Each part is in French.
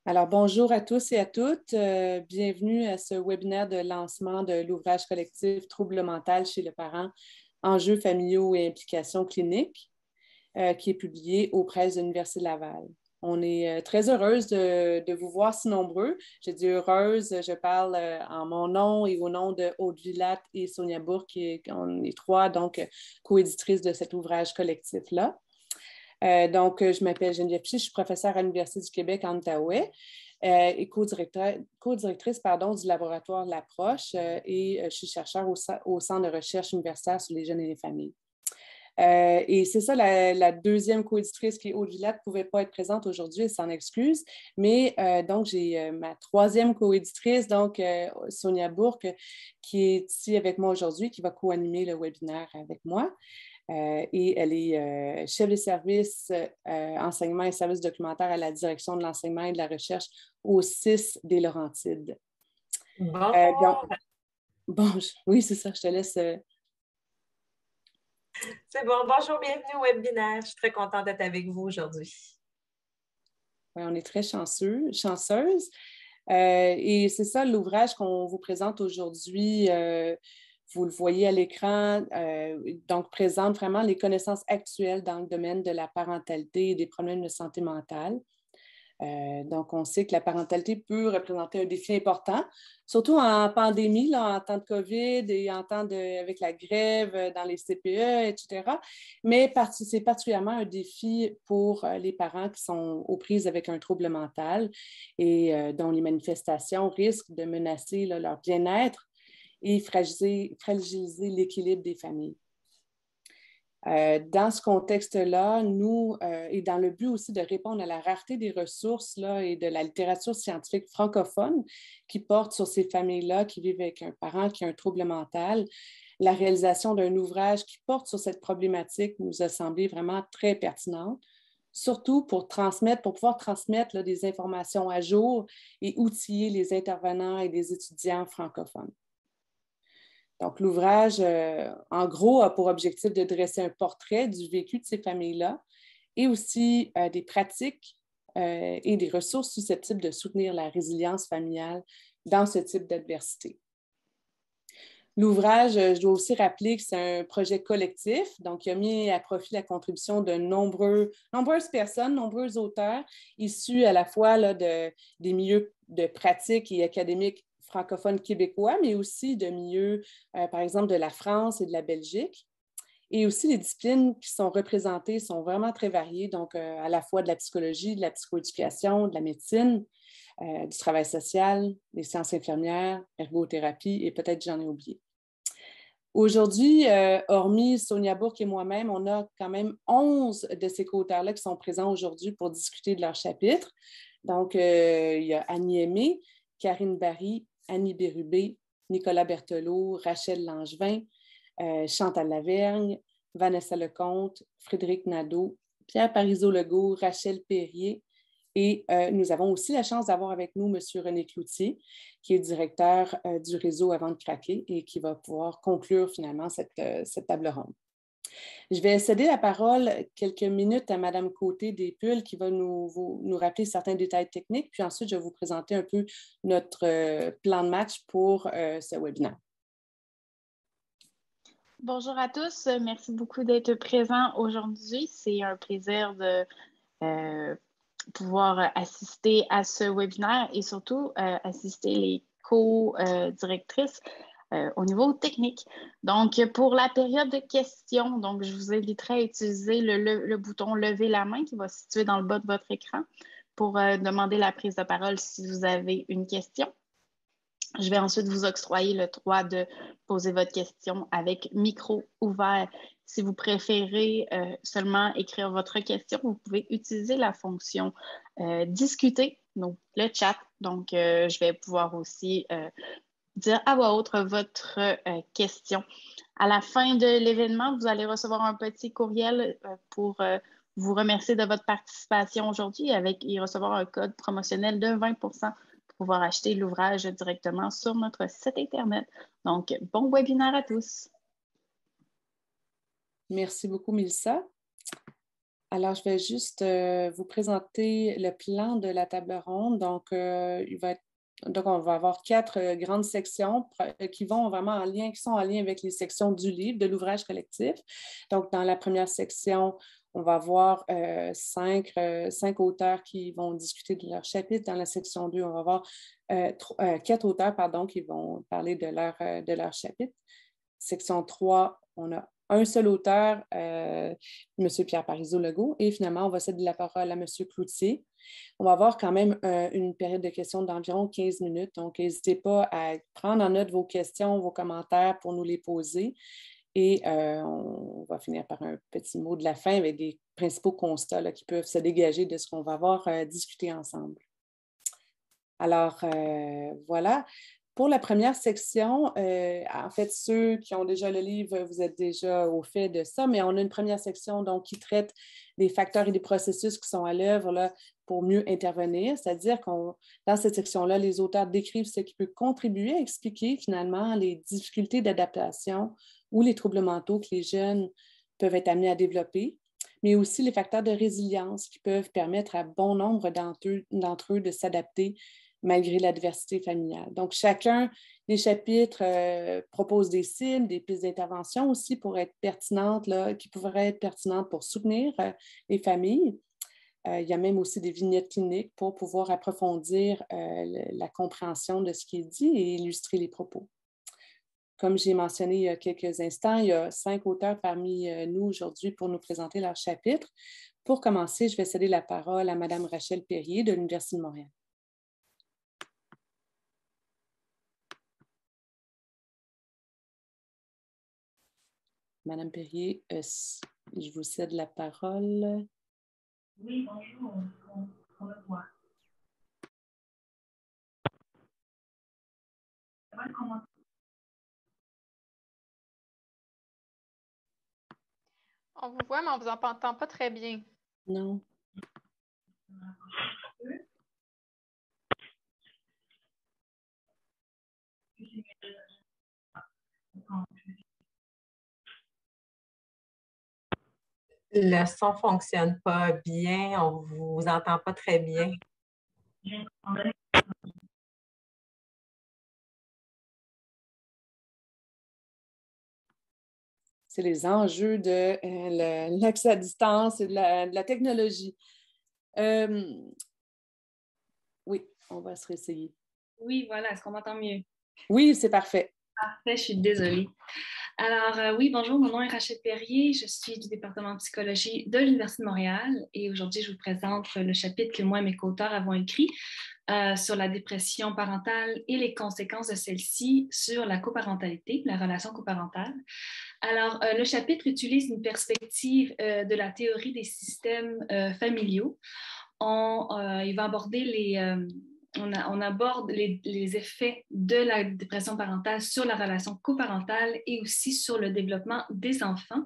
Alors, bonjour à tous et à toutes. Bienvenue à ce webinaire de lancement de l'ouvrage collectif Troubles mentaux chez le parent, enjeux familiaux et implications cliniques, qui est publié aux presses de l'Université de Laval. On est très heureuse de vous voir si nombreux. Je dis heureuse, je parle en mon nom et au nom de Aude Villatte et Sonia Bourque, on est trois, donc, coéditrices de cet ouvrage collectif-là. Je m'appelle Geneviève Piché, je suis professeure à l'Université du Québec en Outaouais et co-directrice du laboratoire de l'approche et je suis chercheure au Centre de recherche universitaire sur les jeunes et les familles. Et c'est ça, la deuxième coéditrice qui est Aude Villatte ne pouvait pas être présente aujourd'hui, elle s'en excuse. Mais donc, j'ai ma troisième coéditrice, Sonia Bourque, qui est ici avec moi aujourd'hui, qui va co-animer le webinaire avec moi. Et elle est chef de service enseignement et services documentaires à la direction de l'enseignement et de la recherche au CIS des Laurentides. Bonjour! Oui, c'est ça, je te laisse. C'est bon. Bonjour, bienvenue au webinaire. Je suis très contente d'être avec vous aujourd'hui. Ouais, on est très chanceuses. Et c'est ça l'ouvrage qu'on vous présente aujourd'hui. Vous le voyez à l'écran, donc présente vraiment les connaissances actuelles dans le domaine de la parentalité et des problèmes de santé mentale. Donc, on sait que la parentalité peut représenter un défi important, surtout en pandémie, là, en temps de COVID et avec la grève dans les CPE, etc. Mais c'est particulièrement un défi pour les parents qui sont aux prises avec un trouble mental et dont les manifestations risquent de menacer là, leur bien-être et fragiliser l'équilibre des familles. Dans ce contexte-là, nous, et dans le but aussi de répondre à la rareté des ressources là, et de la littérature scientifique francophone qui porte sur ces familles-là qui vivent avec un parent qui a un trouble mental, la réalisation d'un ouvrage qui porte sur cette problématique nous a semblé vraiment très pertinente, surtout pour pouvoir transmettre là, des informations à jour et outiller les intervenants et les étudiants francophones. Donc, l'ouvrage, en gros, a pour objectif de dresser un portrait du vécu de ces familles-là et aussi des pratiques et des ressources susceptibles de soutenir la résilience familiale dans ce type d'adversité. L'ouvrage, je dois aussi rappeler que c'est un projet collectif, donc il a mis à profit la contribution de nombreuses personnes, nombreux auteurs issus à la fois là, des milieux de pratique et académiques francophones québécois, mais aussi de milieux, par exemple, de la France et de la Belgique. Et aussi, les disciplines qui sont représentées sont vraiment très variées, donc à la fois de la psychologie, de la psychoéducation, de la médecine, du travail social, des sciences infirmières, ergothérapie et peut-être j'en ai oublié. Aujourd'hui, hormis Sonia Bourque et moi-même, on a quand même 11 de ces co-auteurs-là qui sont présents aujourd'hui pour discuter de leur chapitre. Donc, il y a Annie Aimé, Karine Barry, Annie Bérubé, Nicolas Berthelot, Rachel Langevin, Chantal Lavergne, Vanessa Lecomte, Frédéric Nadeau, Pierre Parizeau-Legault, Rachel Perrier. Et nous avons aussi la chance d'avoir avec nous M. René Cloutier, qui est directeur du réseau Avant de craquer et qui va pouvoir conclure finalement cette table ronde. Je vais céder la parole quelques minutes à Mme Côté des Pulls qui va nous rappeler certains détails techniques, puis ensuite je vais vous présenter un peu notre plan de match pour ce webinaire. Bonjour à tous, merci beaucoup d'être présents aujourd'hui. C'est un plaisir de pouvoir assister à ce webinaire et surtout assister les co-directrices au niveau technique. Donc, pour la période de questions, donc, je vous inviterai à utiliser le bouton « Lever la main » qui va se situer dans le bas de votre écran pour demander la prise de parole si vous avez une question. Je vais ensuite vous octroyer le droit de poser votre question avec micro ouvert. Si vous préférez seulement écrire votre question, vous pouvez utiliser la fonction discuter, donc le chat. Donc, je vais pouvoir aussi dire à voix haute votre question. À la fin de l'événement, vous allez recevoir un petit courriel pour vous remercier de votre participation aujourd'hui et recevoir un code promotionnel de 20 pour pouvoir acheter l'ouvrage directement sur notre site Internet. Donc, bon webinaire à tous. Merci beaucoup, Mélissa. Alors, je vais juste vous présenter le plan de la table ronde. Donc, on va avoir 4 grandes sections qui vont vraiment qui sont en lien avec les sections du livre, de l'ouvrage collectif. Donc, dans la première section, on va avoir 5 auteurs qui vont discuter de leur chapitre. Dans la section 2, on va avoir 4 auteurs qui vont parler de leur chapitre. Section 3, on a un seul auteur, M. Pierre Parizeau-Legault, et finalement, on va céder la parole à M. Cloutier. On va avoir quand même une période de questions d'environ 15 minutes, donc n'hésitez pas à prendre en note vos questions, vos commentaires pour nous les poser. Et on va finir par un petit mot de la fin avec des principaux constats là, qui peuvent se dégager de ce qu'on va avoir discuté ensemble. Alors, voilà. Pour la première section, en fait, ceux qui ont déjà le livre, vous êtes déjà au fait de ça, mais on a une première section donc, qui traite des facteurs et des processus qui sont à l'œuvre là, pour mieux intervenir. C'est-à-dire dans cette section-là, les auteurs décrivent ce qui peut contribuer à expliquer finalement les difficultés d'adaptation ou les troubles mentaux que les jeunes peuvent être amenés à développer, mais aussi les facteurs de résilience qui peuvent permettre à bon nombre d'entre eux de s'adapter malgré l'adversité familiale. Donc, chacun des chapitres propose des cibles, des pistes d'intervention aussi pour être pertinentes, là, qui pourraient être pertinentes pour soutenir les familles. Il y a même aussi des vignettes cliniques pour pouvoir approfondir la compréhension de ce qui est dit et illustrer les propos. Comme j'ai mentionné il y a quelques instants, il y a 5 auteurs parmi nous aujourd'hui pour nous présenter leur chapitre. Pour commencer, je vais céder la parole à Mme Rachel Perrier de l'Université de Montréal. Madame Perrier, je vous cède la parole. Oui, bonjour, on me voit. Ça va commencer? On vous voit, mais on ne vous entend pas très bien. Non. Le son ne fonctionne pas bien, on ne vous entend pas très bien. C'est les enjeux de l'accès à distance et de la technologie. Oui, on va se réessayer. Oui, voilà, est-ce qu'on m'entend mieux? Oui, c'est parfait. Parfait, je suis désolée. Alors, oui, bonjour, mon nom est Rachel Perrier, je suis du département de psychologie de l'Université de Montréal et aujourd'hui, je vous présente le chapitre que moi et mes co-auteurs avons écrit sur la dépression parentale et les conséquences de celle-ci sur la coparentalité, la relation coparentale. Alors, le chapitre utilise une perspective de la théorie des systèmes familiaux. Il va aborder on aborde les effets de la dépression parentale sur la relation coparentale et aussi sur le développement des enfants.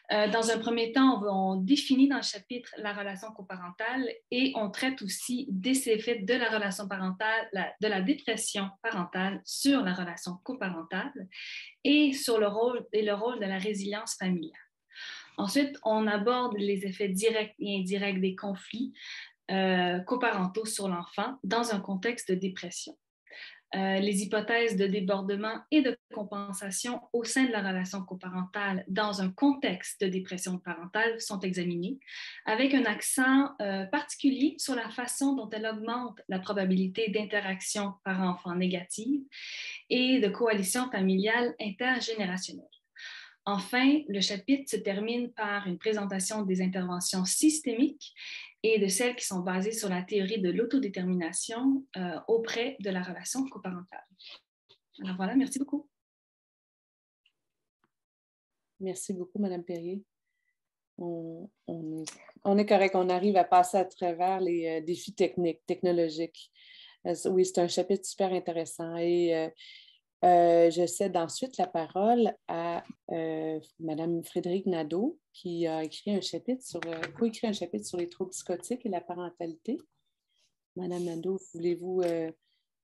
Dans un premier temps, on définit dans le chapitre la relation coparentale et on traite aussi des effets de la relation parentale, de la dépression parentale sur la relation coparentale et sur le rôle de la résilience familiale. Ensuite, on aborde les effets directs et indirects des conflits coparentaux sur l'enfant dans un contexte de dépression. Les hypothèses de débordement et de compensation au sein de la relation coparentale dans un contexte de dépression parentale sont examinées, avec un accent particulier sur la façon dont elle augmente la probabilité d'interaction parent-enfant négative et de coalition familiale intergénérationnelle. Enfin, le chapitre se termine par une présentation des interventions systémiques et de celles qui sont basées sur la théorie de l'autodétermination auprès de la relation coparentale. Alors voilà, merci beaucoup. Merci beaucoup, Mme Perrier. On est correct, on arrive à passer à travers les défis technologiques. Oui, c'est un chapitre super intéressant et je cède ensuite la parole à Mme Frédérique Nadeau, qui a coécrit un chapitre sur les troubles psychotiques et la parentalité. Mme Nadeau, voulez-vous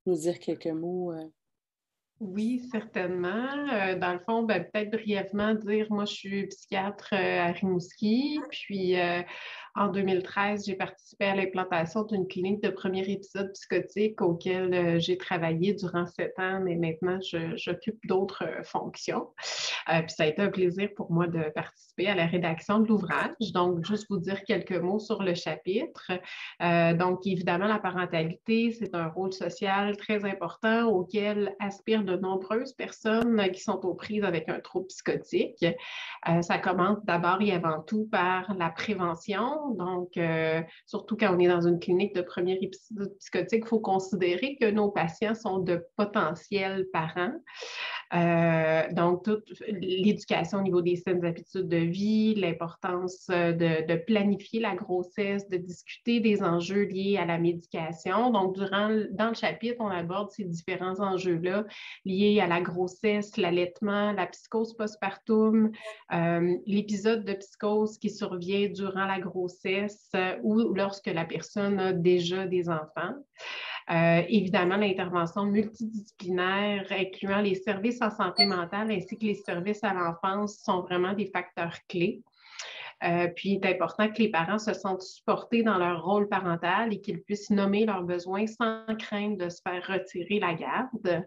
nous dire quelques mots? Oui, certainement. Dans le fond, ben, peut-être brièvement dire, moi, je suis psychiatre à Rimouski, puis en 2013, j'ai participé à l'implantation d'une clinique de premier épisode psychotique auquel j'ai travaillé durant 7 ans, mais maintenant, j'occupe d'autres fonctions. Puis ça a été un plaisir pour moi de participer à la rédaction de l'ouvrage. Donc, juste vous dire quelques mots sur le chapitre. Donc, évidemment, la parentalité, c'est un rôle social très important auquel aspirent de nombreuses personnes qui sont aux prises avec un trouble psychotique. Ça commence d'abord et avant tout par la prévention. Donc, surtout quand on est dans une clinique de premier épisode psychotique, il faut considérer que nos patients sont de potentiels parents. Donc, toute l'éducation au niveau des saines habitudes de vie, l'importance de planifier la grossesse, de discuter des enjeux liés à la médication. Donc, dans le chapitre, on aborde ces différents enjeux-là liés à la grossesse, l'allaitement, la psychose postpartum, l'épisode de psychose qui survient durant la grossesse ou lorsque la personne a déjà des enfants. Évidemment, l'intervention multidisciplinaire, incluant les services en santé mentale ainsi que les services à l'enfance, sont vraiment des facteurs clés. Puis, il est important que les parents se sentent supportés dans leur rôle parental et qu'ils puissent nommer leurs besoins sans crainte de se faire retirer la garde.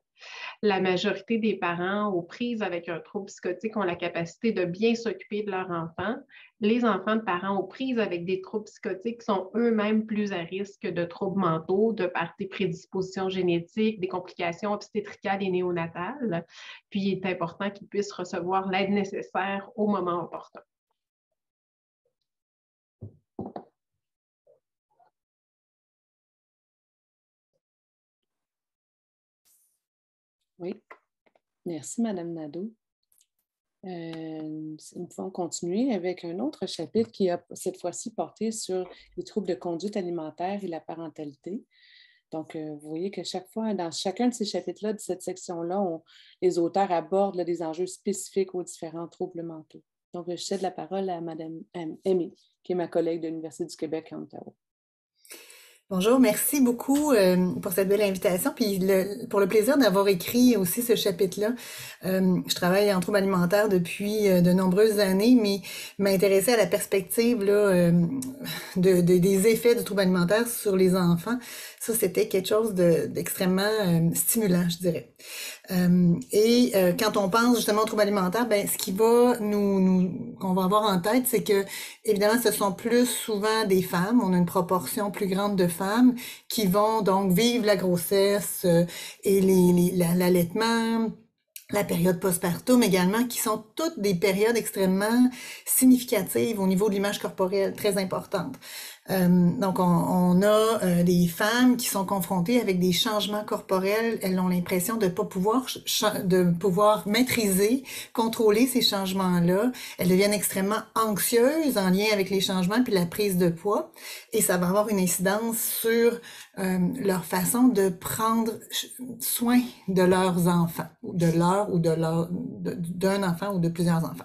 La majorité des parents aux prises avec un trouble psychotique ont la capacité de bien s'occuper de leur enfant. Les enfants de parents aux prises avec des troubles psychotiques sont eux-mêmes plus à risque de troubles mentaux, de par des prédispositions génétiques, des complications obstétricales et néonatales. Puis, il est important qu'ils puissent recevoir l'aide nécessaire au moment opportun. Oui, merci, Madame Nadeau. Nous pouvons continuer avec un autre chapitre qui a cette fois-ci porté sur les troubles de conduite alimentaire et la parentalité. Donc, vous voyez que chaque fois, dans chacun de ces chapitres-là, de cette section-là, les auteurs abordent des enjeux spécifiques aux différents troubles mentaux. Donc, je cède la parole à Mme Amy, qui est ma collègue de l'Université du Québec à Ottawa. Bonjour, merci beaucoup pour cette belle invitation, puis pour le plaisir d'avoir écrit aussi ce chapitre-là. Je travaille en troubles alimentaires depuis de nombreuses années, mais m'intéresser à la perspective là, des effets du trouble alimentaire sur les enfants, ça c'était quelque chose d'extrêmement stimulant, je dirais. Quand on pense justement au trouble alimentaire, ben ce qui va qu'on va avoir en tête, c'est que évidemment ce sont plus souvent des femmes, on a une proportion plus grande de femmes qui vont donc vivre la grossesse et l'allaitement, la période postpartum également, qui sont toutes des périodes extrêmement significatives au niveau de l'image corporelle, très importantes. Donc, on a des femmes qui sont confrontées avec des changements corporels. Elles ont l'impression de pas pouvoir maîtriser, contrôler ces changements-là. Elles deviennent extrêmement anxieuses en lien avec les changements puis la prise de poids. Et ça va avoir une incidence sur leur façon de prendre soin de leurs enfants, d'un enfant ou de plusieurs enfants.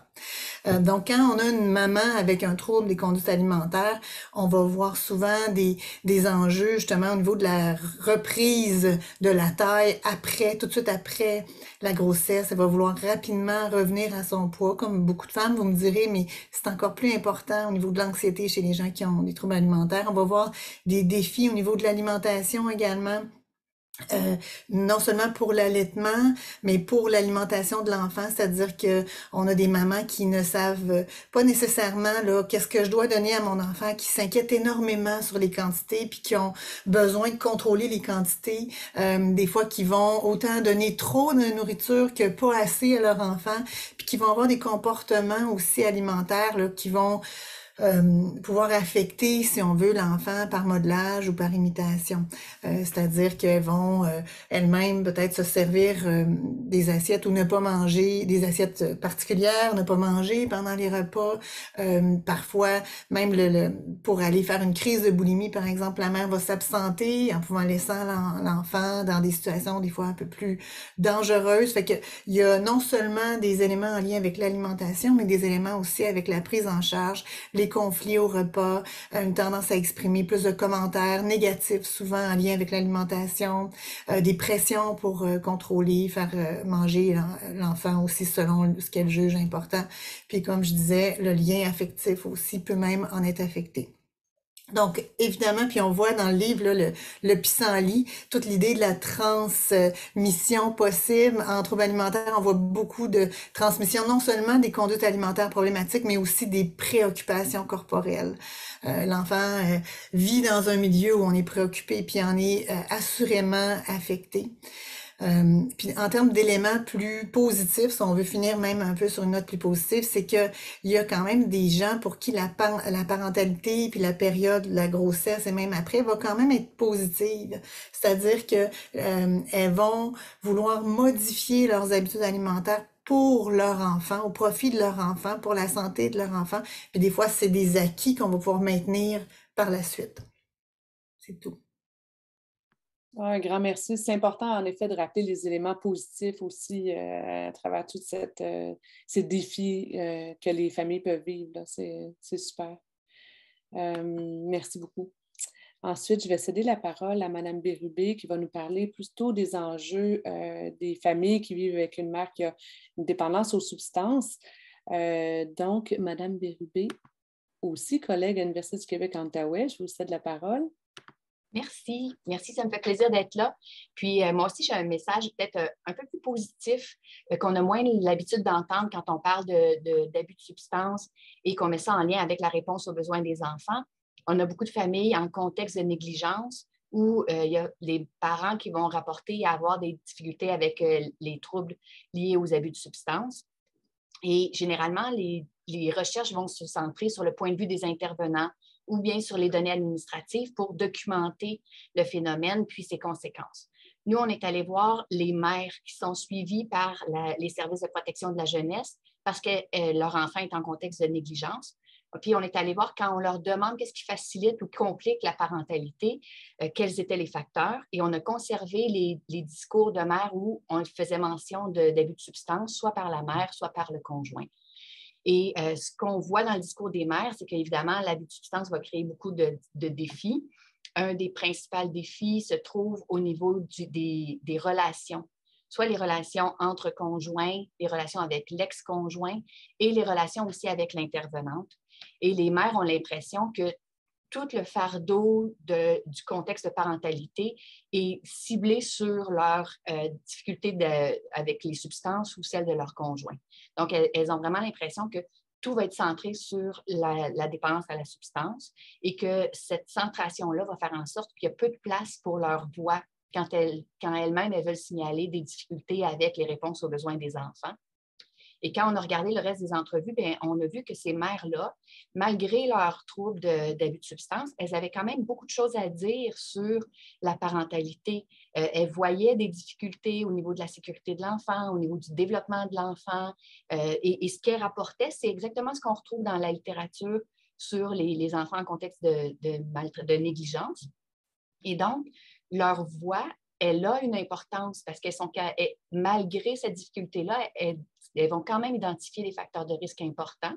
Donc, quand on a une maman avec un trouble des conduites alimentaires, on va voir souvent des enjeux justement au niveau de la reprise de la taille tout de suite après la grossesse. Elle va vouloir rapidement revenir à son poids, comme beaucoup de femmes, vous me direz, mais c'est encore plus important au niveau de l'anxiété chez les gens qui ont des troubles alimentaires. On va voir des défis au niveau de l'alimentation également. Non seulement pour l'allaitement, mais pour l'alimentation de l'enfant, c'est-à-dire que on a des mamans qui ne savent pas nécessairement là qu'est-ce que je dois donner à mon enfant, qui s'inquiètent énormément sur les quantités, puis qui ont besoin de contrôler les quantités, des fois qui vont autant donner trop de nourriture que pas assez à leur enfant, puis qui vont avoir des comportements aussi alimentaires là, qui vont pouvoir affecter, si on veut, l'enfant par modelage ou par imitation. C'est-à-dire qu'elles vont elles-mêmes peut-être se servir des assiettes ou ne pas manger, des assiettes particulières, ne pas manger pendant les repas. Parfois, même pour aller faire une crise de boulimie, par exemple, la mère va s'absenter en pouvant laisser l'enfant dans des situations des fois un peu plus dangereuses. Fait que il y a non seulement des éléments en lien avec l'alimentation, mais des éléments aussi avec la prise en charge, les des conflits au repas, une tendance à exprimer plus de commentaires négatifs, souvent en lien avec l'alimentation, des pressions pour contrôler, faire manger l'enfant aussi selon ce qu'elle juge important. Puis comme je disais, le lien affectif aussi peut même en être affecté. Donc, évidemment, puis on voit dans le livre là, le pissenlit, toute l'idée de la transmission possible en troubles alimentaires. On voit beaucoup de transmission, non seulement des conduites alimentaires problématiques, mais aussi des préoccupations corporelles. L'enfant vit dans un milieu où on est préoccupé, puis en est assurément affecté. Puis en termes d'éléments plus positifs, si on veut finir même un peu sur une note plus positive, c'est que il y a quand même des gens pour qui la parentalité puis la période de la grossesse et même après va quand même être positive. C'est-à-dire que elles vont vouloir modifier leurs habitudes alimentaires pour leur enfant, au profit de leur enfant, pour la santé de leur enfant. Puis des fois, c'est des acquis qu'on va pouvoir maintenir par la suite. C'est tout. Un grand merci. C'est important, en effet, de rappeler les éléments positifs aussi à travers tous ces défis que les familles peuvent vivre. Là. C'est super. Merci beaucoup. Ensuite, je vais céder la parole à Mme Bérubé qui va nous parler plutôt des enjeux des familles qui vivent avec une mère qui a une dépendance aux substances. Donc, Mme Bérubé, aussi collègue à l'Université du Québec en Outaouais, je vous cède la parole. Merci, ça me fait plaisir d'être là. Puis moi aussi, j'ai un message peut-être un peu plus positif qu'on a moins l'habitude d'entendre quand on parle d'abus de substances et qu'on met ça en lien avec la réponse aux besoins des enfants. On a beaucoup de familles en contexte de négligence où il y a les parents qui vont rapporter à avoir des difficultés avec les troubles liés aux abus de substances. Et généralement, les recherches vont se centrer sur le point de vue des intervenants ou bien sur les données administratives pour documenter le phénomène puis ses conséquences. Nous, on est allé voir les mères qui sont suivies par les services de protection de la jeunesse parce que leur enfant est en contexte de négligence. Puis, on est allé voir quand on leur demande qu'est-ce qui facilite ou complique la parentalité, quels étaient les facteurs. Et on a conservé les discours de mères où on faisait mention d'abus de substance, soit par la mère, soit par le conjoint. Et ce qu'on voit dans le discours des mères, c'est qu'évidemment, l'abus de substance va créer beaucoup de défis. Un des principaux défis se trouve au niveau des relations, soit les relations entre conjoints, les relations avec l'ex-conjoint et les relations aussi avec l'intervenante. Et les mères ont l'impression que tout le fardeau du contexte de parentalité est ciblé sur leurs difficultés avec les substances ou celles de leur conjoint. Donc, elles ont vraiment l'impression que tout va être centré sur la dépendance à la substance et que cette centration-là va faire en sorte qu'il y a peu de place pour leur voix quand elles-mêmes elles veulent signaler des difficultés avec les réponses aux besoins des enfants. Et quand on a regardé le reste des entrevues, bien, on a vu que ces mères-là, malgré leurs troubles d'abus de substance, elles avaient quand même beaucoup de choses à dire sur la parentalité. Elles voyaient des difficultés au niveau de la sécurité de l'enfant, au niveau du développement de l'enfant. Et ce qu'elles rapportaient, c'est exactement ce qu'on retrouve dans la littérature sur les enfants en contexte de négligence. Et donc, leur voix, elle a une importance parce qu'elles sont, malgré cette difficulté-là, elles vont quand même identifier des facteurs de risque importants.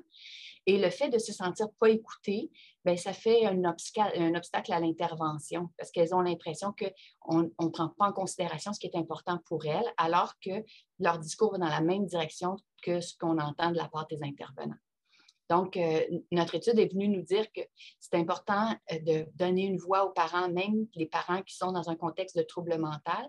Et le fait de se sentir pas écoutées, bien, ça fait un obstacle à l'intervention parce qu'elles ont l'impression qu'on ne prend pas en considération ce qui est important pour elles, alors que leur discours va dans la même direction que ce qu'on entend de la part des intervenants. Donc, notre étude est venue nous dire que c'est important de donner une voix aux parents, même les parents qui sont dans un contexte de trouble mental,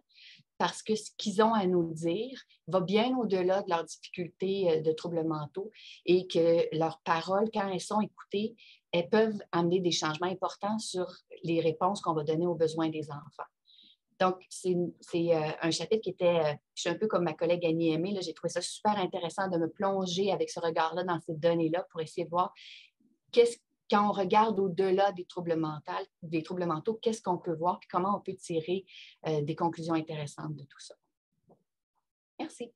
parce que ce qu'ils ont à nous dire va bien au-delà de leurs difficultés de troubles mentaux et que leurs paroles, quand elles sont écoutées, elles peuvent amener des changements importants sur les réponses qu'on va donner aux besoins des enfants. Donc, c'est un chapitre qui était, je suis un peu comme ma collègue Annie Aimé, j'ai trouvé ça super intéressant de me plonger avec ce regard-là dans ces données-là pour essayer de voir quand on regarde au-delà des troubles mentaux, qu'est-ce qu'on peut voir et comment on peut tirer des conclusions intéressantes de tout ça. Merci.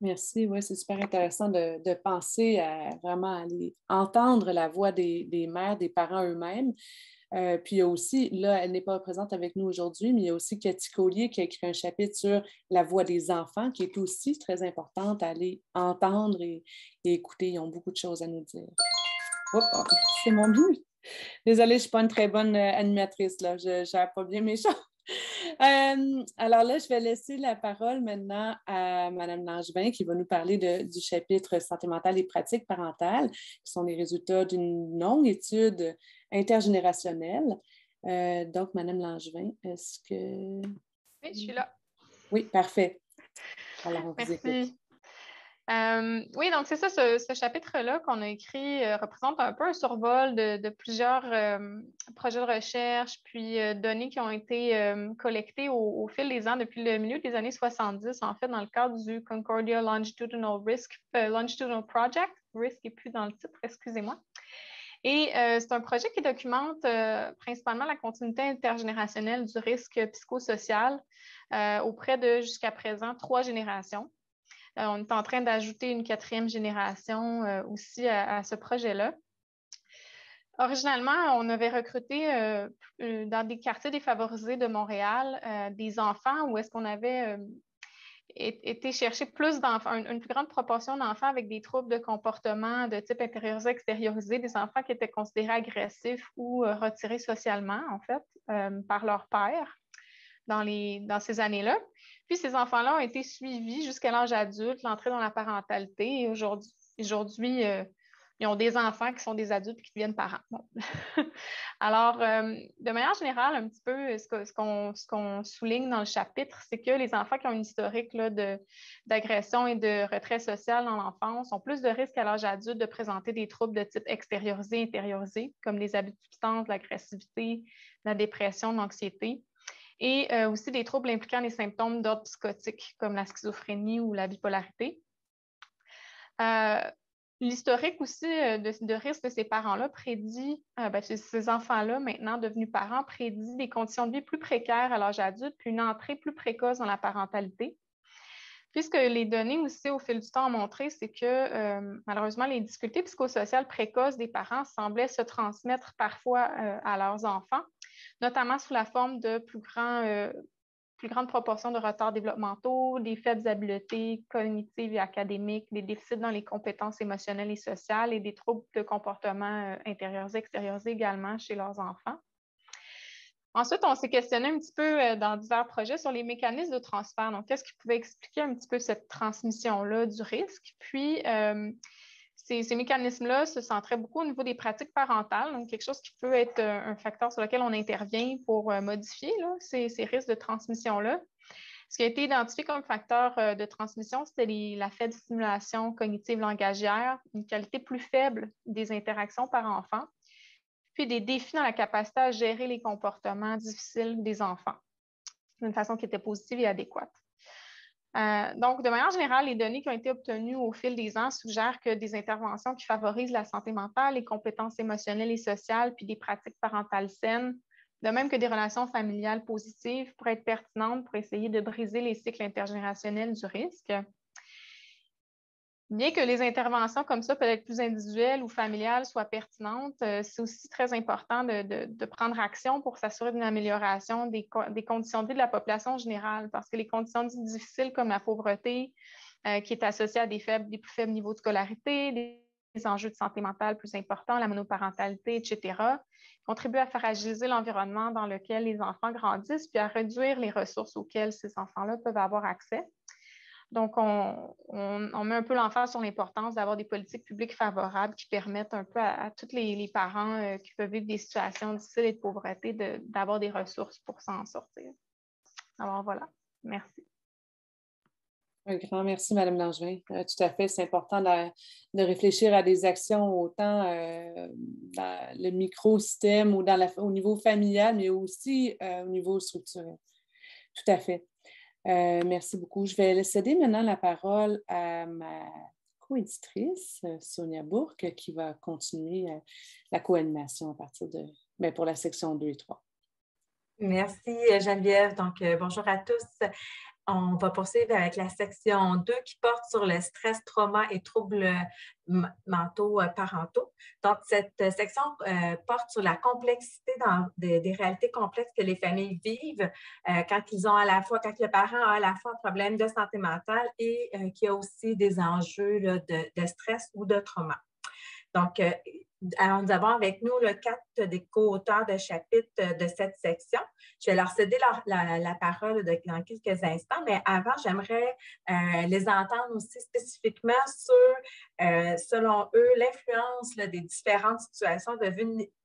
Merci, oui, c'est super intéressant de penser à vraiment aller entendre la voix des mères, des parents eux-mêmes. Puis il y a aussi, là, elle n'est pas présente avec nous aujourd'hui, mais il y a aussi Cathy Collier qui a écrit un chapitre sur la voix des enfants, qui est aussi très importante à aller entendre et écouter. Ils ont beaucoup de choses à nous dire. Oups, c'est mon but. Désolée, je ne suis pas une très bonne animatrice, là. Je ne gère pas bien mes choses. Alors là, je vais laisser la parole maintenant à Mme Langevin qui va nous parler du chapitre santé mentale et pratiques parentales, qui sont les résultats d'une longue étude intergénérationnelle. Donc, Mme Langevin, est-ce que... Oui, je suis là. Oui, parfait. Alors, on vous écoute. Merci. Oui, donc c'est ça, ce chapitre-là qu'on a écrit représente un peu un survol de plusieurs projets de recherche, puis données qui ont été collectées au fil des ans depuis le milieu des années 70, en fait, dans le cadre du Concordia Longitudinal Longitudinal Project. RISC n'est plus dans le titre, excusez-moi. Et c'est un projet qui documente principalement la continuité intergénérationnelle du risque psychosocial auprès de, jusqu'à présent, 3 générations. On est en train d'ajouter une 4e génération aussi à ce projet-là. Originalement, on avait recruté dans des quartiers défavorisés de Montréal des enfants où est-ce qu'on avait été chercher plus d'enfants, une plus grande proportion d'enfants avec des troubles de comportement de type intériorisé-extériorisé, des enfants qui étaient considérés agressifs ou retirés socialement, en fait, par leur père dans ces années-là. Puis, ces enfants-là ont été suivis jusqu'à l'âge adulte, l'entrée dans la parentalité. Et aujourd'hui, ils ont des enfants qui sont des adultes et qui deviennent parents. Bon. Alors, de manière générale, un petit peu, ce qu'on souligne dans le chapitre, c'est que les enfants qui ont une historique là, d'agression et de retrait social dans l'enfance ont plus de risques à l'âge adulte de présenter des troubles de type extériorisé, intériorisé, comme les abus de substance, l'agressivité, la dépression, l'anxiété. Et aussi des troubles impliquant des symptômes d'ordre psychotique, comme la schizophrénie ou la bipolarité. L'historique aussi de risque de ces parents-là prédit, ces enfants-là, maintenant devenus parents, prédit des conditions de vie plus précaires à l'âge adulte, puis une entrée plus précoce dans la parentalité. Puis ce que les données aussi au fil du temps ont montré, c'est que malheureusement, les difficultés psychosociales précoces des parents semblaient se transmettre parfois à leurs enfants, notamment sous la forme de plus grande proportion de retards développementaux, des faibles habiletés cognitives et académiques, des déficits dans les compétences émotionnelles et sociales et des troubles de comportement intériorisés, extériorisés également chez leurs enfants. Ensuite, on s'est questionné un petit peu dans divers projets sur les mécanismes de transfert. Donc, qu'est-ce qui pouvait expliquer un petit peu cette transmission-là du risque? Puis, ces mécanismes-là se centraient beaucoup au niveau des pratiques parentales, donc quelque chose qui peut être un facteur sur lequel on intervient pour modifier là, ces risques de transmission-là. Ce qui a été identifié comme facteur de transmission, c'était la faible stimulation cognitive langagière, une qualité plus faible des interactions par enfant, puis des défis dans la capacité à gérer les comportements difficiles des enfants d'une façon qui était positive et adéquate. Donc, de manière générale, les données qui ont été obtenues au fil des ans suggèrent que des interventions qui favorisent la santé mentale, les compétences émotionnelles et sociales, puis des pratiques parentales saines, de même que des relations familiales positives, pourraient être pertinentes pour essayer de briser les cycles intergénérationnels du risque. Bien que les interventions comme ça, peut-être plus individuelles ou familiales, soient pertinentes, c'est aussi très important de prendre action pour s'assurer d'une amélioration des conditions de vie de la population générale, parce que les conditions de vie difficiles comme la pauvreté, qui est associée à des plus faibles niveaux de scolarité, des enjeux de santé mentale plus importants, la monoparentalité, etc., contribuent à fragiliser l'environnement dans lequel les enfants grandissent, puis à réduire les ressources auxquelles ces enfants-là peuvent avoir accès. Donc, on met un peu l'emphase sur l'importance d'avoir des politiques publiques favorables qui permettent un peu à tous les parents qui peuvent vivre des situations difficiles et de pauvreté d'avoir des ressources pour s'en sortir. Alors, voilà. Merci. Un grand merci, Mme Langevin. Tout à fait, c'est important de réfléchir à des actions autant dans le microsystème ou au niveau familial, mais aussi au niveau structurel. Tout à fait. Merci beaucoup. Je vais céder maintenant la parole à ma co-éditrice, Sonia Bourque, qui va continuer la co-animation à partir pour la section 2 et 3. Merci Geneviève. Donc, bonjour à tous. On va poursuivre avec la section 2 qui porte sur le stress, trauma et troubles mentaux parentaux. Donc, cette section porte sur la complexité des réalités complexes que les familles vivent quand le parent a à la fois un problème de santé mentale et qu'il y a aussi des enjeux là, de stress ou de trauma. Donc, alors, nous avons avec nous 4 des co-auteurs de chapitres de cette section. Je vais leur céder la parole dans quelques instants, mais avant, j'aimerais les entendre aussi spécifiquement sur, selon eux, l'influence des différentes situations de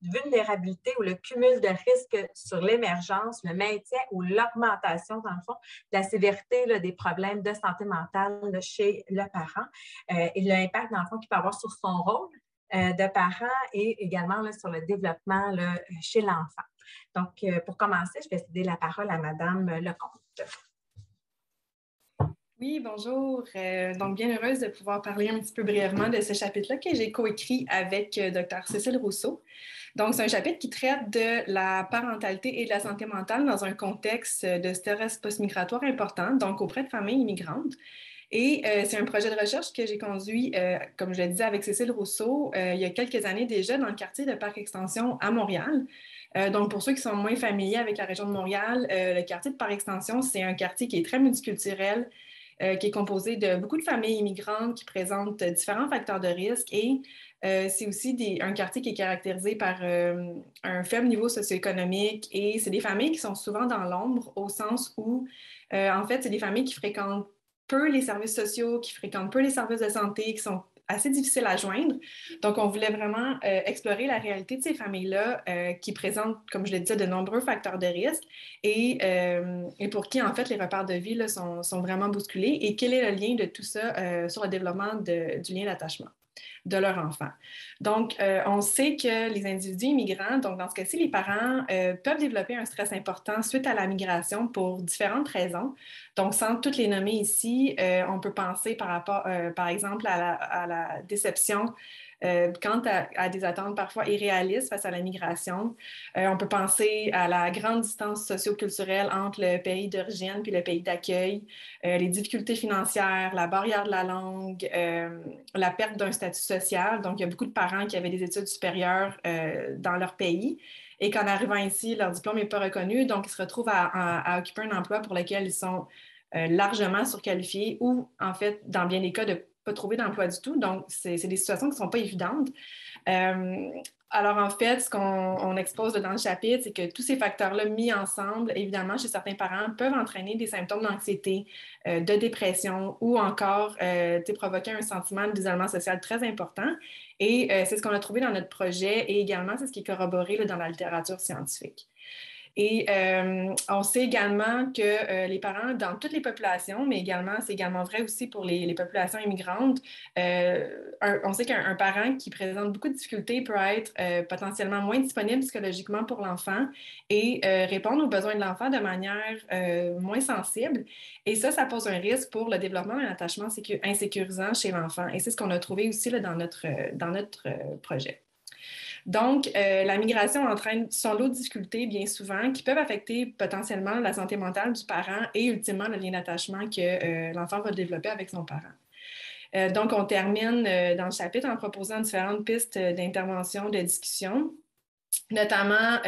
vulnérabilité ou le cumul de risques sur l'émergence, le maintien ou l'augmentation, dans le fond, de la sévérité des problèmes de santé mentale chez le parent et l'impact, dans le fond, qu'il peut avoir sur son rôle de parents et également là, sur le développement là, chez l'enfant. Donc, pour commencer, je vais céder la parole à Madame Lecomte. Oui, bonjour. Donc, bien heureuse de pouvoir parler un petit peu brièvement de ce chapitre-là que j'ai coécrit avec Dr. Cécile Rousseau. Donc, c'est un chapitre qui traite de la parentalité et de la santé mentale dans un contexte de stress post-migratoire important, donc auprès de familles immigrantes. Et c'est un projet de recherche que j'ai conduit, comme je le disais, avec Cécile Rousseau, il y a quelques années déjà dans le quartier de Parc Extension à Montréal. Donc, pour ceux qui sont moins familiers avec la région de Montréal, le quartier de Parc Extension, c'est un quartier qui est très multiculturel, qui est composé de beaucoup de familles immigrantes qui présentent différents facteurs de risque et c'est aussi un quartier qui est caractérisé par un faible niveau socio-économique et c'est des familles qui sont souvent dans l'ombre au sens où, en fait, c'est des familles qui fréquentent peu les services sociaux, qui fréquentent peu les services de santé, qui sont assez difficiles à joindre. Donc, on voulait vraiment explorer la réalité de ces familles-là qui présentent, comme je l'ai dit, de nombreux facteurs de risque et pour qui, en fait, les repères de vie là, sont vraiment bousculés et quel est le lien de tout ça sur le développement du lien d'attachement de leur enfant. Donc, on sait que les individus immigrants, donc dans ce cas-ci, les parents peuvent développer un stress important suite à la migration pour différentes raisons. Donc, sans toutes les nommer ici, on peut penser par exemple, à la déception quant à des attentes parfois irréalistes face à la migration. On peut penser à la grande distance socio-culturelle entre le pays d'origine puis le pays d'accueil, les difficultés financières, la barrière de la langue, la perte d'un statut social. Donc, il y a beaucoup de parents qui avaient des études supérieures dans leur pays et qu'en arrivant ici, leur diplôme n'est pas reconnu, donc ils se retrouvent à occuper un emploi pour lequel ils sont largement surqualifiés ou, en fait, dans bien des cas, de ne pas trouver d'emploi du tout. Donc, c'est des situations qui ne sont pas évidentes. Alors, en fait, ce qu'on expose dans le chapitre, c'est que tous ces facteurs-là mis ensemble, évidemment, chez certains parents, peuvent entraîner des symptômes d'anxiété, de dépression ou encore provoquer un sentiment d'isolement social très important. Et c'est ce qu'on a trouvé dans notre projet et également, c'est ce qui est corroboré là, dans la littérature scientifique. Et on sait également que les parents, dans toutes les populations, mais également, c'est également vrai aussi pour les populations immigrantes, on sait qu'un parent qui présente beaucoup de difficultés peut être potentiellement moins disponible psychologiquement pour l'enfant et répondre aux besoins de l'enfant de manière moins sensible. Et ça pose un risque pour le développement d'un attachement insécurisant chez l'enfant. Et c'est ce qu'on a trouvé aussi là, dans notre projet. Donc, la migration entraîne son lot de difficultés, bien souvent, qui peuvent affecter potentiellement la santé mentale du parent et ultimement le lien d'attachement que l'enfant va développer avec son parent. Donc, on termine dans le chapitre en proposant différentes pistes d'intervention, de discussion, notamment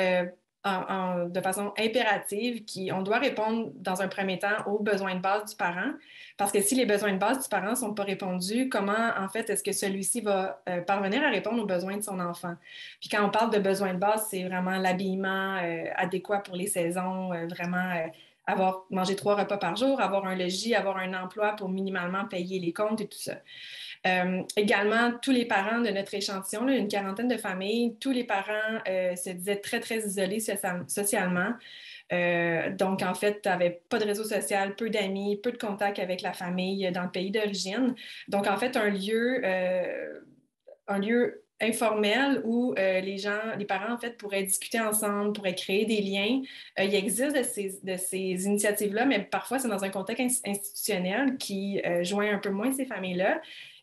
de façon impérative, on doit répondre dans un premier temps aux besoins de base du parent, parce que si les besoins de base du parent ne sont pas répondus, comment en fait est-ce que celui-ci va parvenir à répondre aux besoins de son enfant? Puis quand on parle de besoins de base, c'est vraiment l'habillement adéquat pour les saisons, vraiment avoir mangé 3 repas par jour, avoir un logis, avoir un emploi pour minimalement payer les comptes et tout ça. Également, tous les parents de notre échantillon, là, une quarantaine de familles, tous les parents se disaient très, très isolés socialement. Donc, en fait, tu n'avais pas de réseau social, peu d'amis, peu de contact avec la famille dans le pays d'origine. Donc, en fait, un lieu informel où les parents, en fait, pourraient discuter ensemble, pourraient créer des liens. Il existe de ces initiatives-là, mais parfois, c'est dans un contexte institutionnel qui joint un peu moins ces familles-là.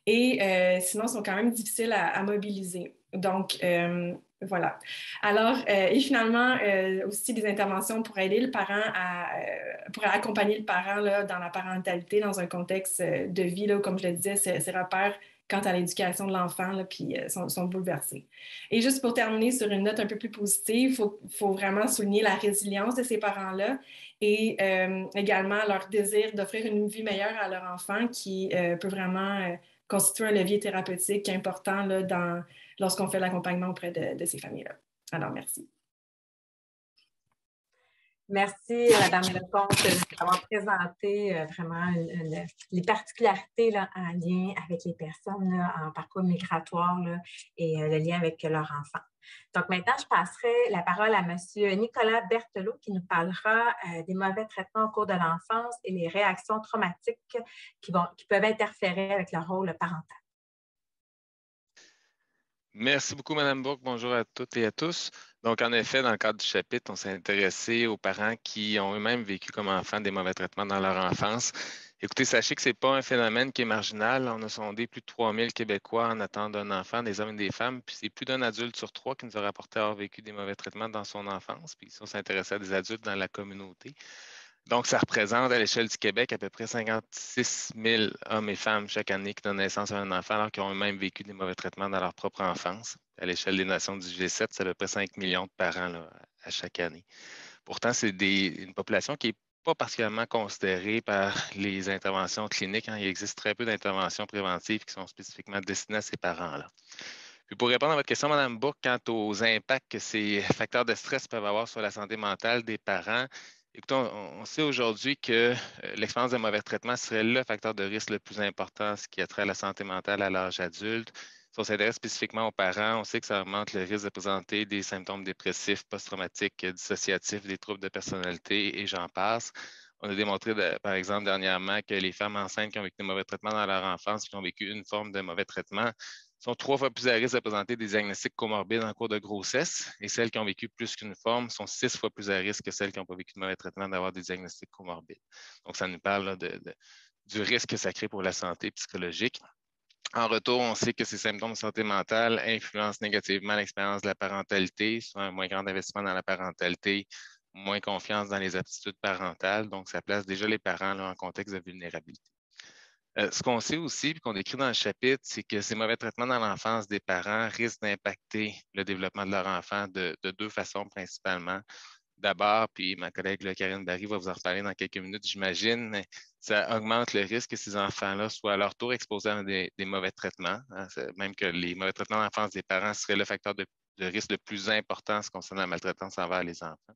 Et sinon, sont quand même difficiles à mobiliser. Donc, Voilà. Alors, et finalement, aussi des interventions pour aider le parent pour accompagner le parent là, dans la parentalité, dans un contexte de vie, là, où, comme je le disais, ses repères quant à l'éducation de l'enfant, là, puis sont bouleversés. Et juste pour terminer sur une note un peu plus positive, il faut vraiment souligner la résilience de ces parents-là et également leur désir d'offrir une vie meilleure à leur enfant qui peut vraiment constituer un levier thérapeutique important là, lorsqu'on fait l'accompagnement auprès de ces familles-là. Alors, merci. Merci, Mme Lecomte, d'avoir présenté vraiment les particularités là, en lien avec les personnes là, en parcours migratoire là, et le lien avec leur enfant. Donc, maintenant, je passerai la parole à M. Nicolas Berthelot qui nous parlera des mauvais traitements au cours de l'enfance et les réactions traumatiques qui peuvent interférer avec le rôle parental. Merci beaucoup, Mme Bourque. Bonjour à toutes et à tous. Donc, en effet, dans le cadre du chapitre, on s'est intéressé aux parents qui ont eux-mêmes vécu comme enfants des mauvais traitements dans leur enfance. Écoutez, sachez que ce n'est pas un phénomène qui est marginal. On a sondé plus de 3000 Québécois en attente d'un enfant, des hommes et des femmes, puis c'est plus d'un adulte sur 3 qui nous a rapporté avoir vécu des mauvais traitements dans son enfance. Puis ici, on s'intéressait à des adultes dans la communauté. Donc, ça représente à l'échelle du Québec à peu près 56 000 hommes et femmes chaque année qui donnent naissance à un enfant alors qu'ils ont eux-mêmes vécu des mauvais traitements dans leur propre enfance. À l'échelle des nations du G7, c'est à peu près 5 millions de parents là, à chaque année. Pourtant, c'est une population qui n'est pas particulièrement considérée par les interventions cliniques. Il existe très peu d'interventions préventives qui sont spécifiquement destinées à ces parents-là. Puis pour répondre à votre question, Mme Bourque, quant aux impacts que ces facteurs de stress peuvent avoir sur la santé mentale des parents, écoutez, on sait aujourd'hui que l'expérience de mauvais traitement serait le facteur de risque le plus important, ce qui a trait à la santé mentale à l'âge adulte. Si on s'intéresse spécifiquement aux parents, on sait que ça augmente le risque de présenter des symptômes dépressifs, post-traumatiques, dissociatifs, des troubles de personnalité et j'en passe. On a démontré, par exemple, dernièrement, que les femmes enceintes qui ont vécu de mauvais traitements dans leur enfance, qui ont vécu une forme de mauvais traitement, sont 3 fois plus à risque de présenter des diagnostics comorbides en cours de grossesse et celles qui ont vécu plus qu'une forme sont 6 fois plus à risque que celles qui n'ont pas vécu de mauvais traitement d'avoir des diagnostics comorbides. Donc, ça nous parle là, du risque que ça crée pour la santé psychologique. En retour, on sait que ces symptômes de santé mentale influencent négativement l'expérience de la parentalité, soit un moins grand investissement dans la parentalité, moins confiance dans les aptitudes parentales. Donc, ça place déjà les parents là, en contexte de vulnérabilité. Ce qu'on sait aussi, puis qu'on décrit dans le chapitre, c'est que ces mauvais traitements dans l'enfance des parents risquent d'impacter le développement de leur enfant de 2 façons principalement. D'abord, puis ma collègue là, Karine Barry va vous en reparler dans quelques minutes, j'imagine, ça augmente le risque que ces enfants-là soient à leur tour exposés à des mauvais traitements. Hein, même que les mauvais traitements d'enfance des parents seraient le facteur de risque le plus important en ce qui concerne la maltraitance envers les enfants.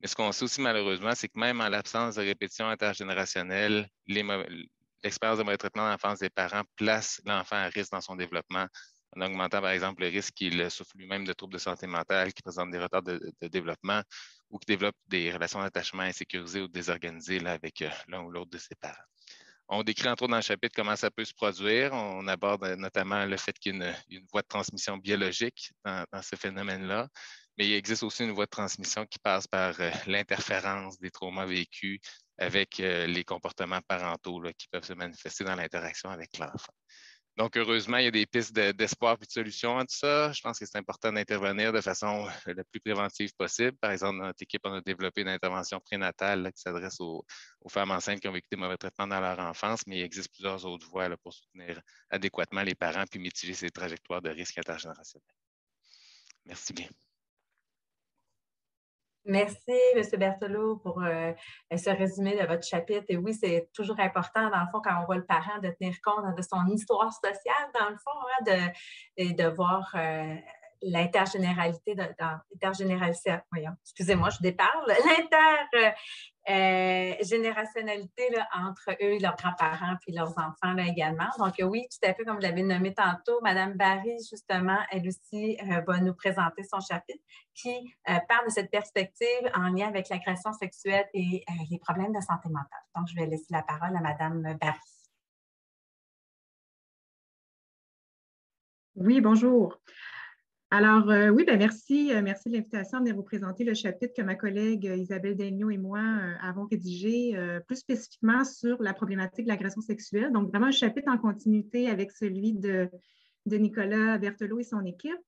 Mais ce qu'on sait aussi malheureusement, c'est que même en l'absence de répétition intergénérationnelle, l'expérience de mauvais traitement d'enfance des parents place l'enfant à risque dans son développement, en augmentant par exemple le risque qu'il souffre lui-même de troubles de santé mentale, qui présentent des retards de développement ou qui développent des relations d'attachement insécurisées ou désorganisées là, avec l'un ou l'autre de ses parents. On décrit entre autres dans le chapitre comment ça peut se produire. On aborde notamment le fait qu'il y a une voie de transmission biologique dans ce phénomène-là, mais il existe aussi une voie de transmission qui passe par l'interférence des traumas vécus avec les comportements parentaux là, qui peuvent se manifester dans l'interaction avec l'enfant. Donc, heureusement, il y a des pistes d'espoir et de solutions à tout ça. Je pense que c'est important d'intervenir de façon la plus préventive possible. Par exemple, dans notre équipe, on a développé une intervention prénatale là, qui s'adresse aux femmes enceintes qui ont vécu des mauvais traitements dans leur enfance, mais il existe plusieurs autres voies là, pour soutenir adéquatement les parents puis mitiger ces trajectoires de risque intergénérationnel. Merci bien. Merci, M. Berthelot, pour ce résumé de votre chapitre. Et oui, c'est toujours important, dans le fond, quand on voit le parent, de tenir compte de son histoire sociale, dans le fond, hein, et de voir l'intergénéralité, excusez-moi, je déparle, l'intergénérationnalité entre eux et leurs grands-parents puis leurs enfants là, également. Donc oui, tout à fait, comme vous l'avez nommé tantôt, Mme Barry, justement, elle aussi va nous présenter son chapitre qui parle de cette perspective en lien avec l'agression sexuelle et les problèmes de santé mentale. Donc, je vais laisser la parole à Mme Barry. Oui, bonjour. Alors, oui, bien, merci de l'invitation de venir vous présenter le chapitre que ma collègue Isabelle Daigneault et moi avons rédigé plus spécifiquement sur la problématique de l'agression sexuelle. Donc, vraiment un chapitre en continuité avec celui de Nicolas Berthelot et son équipe.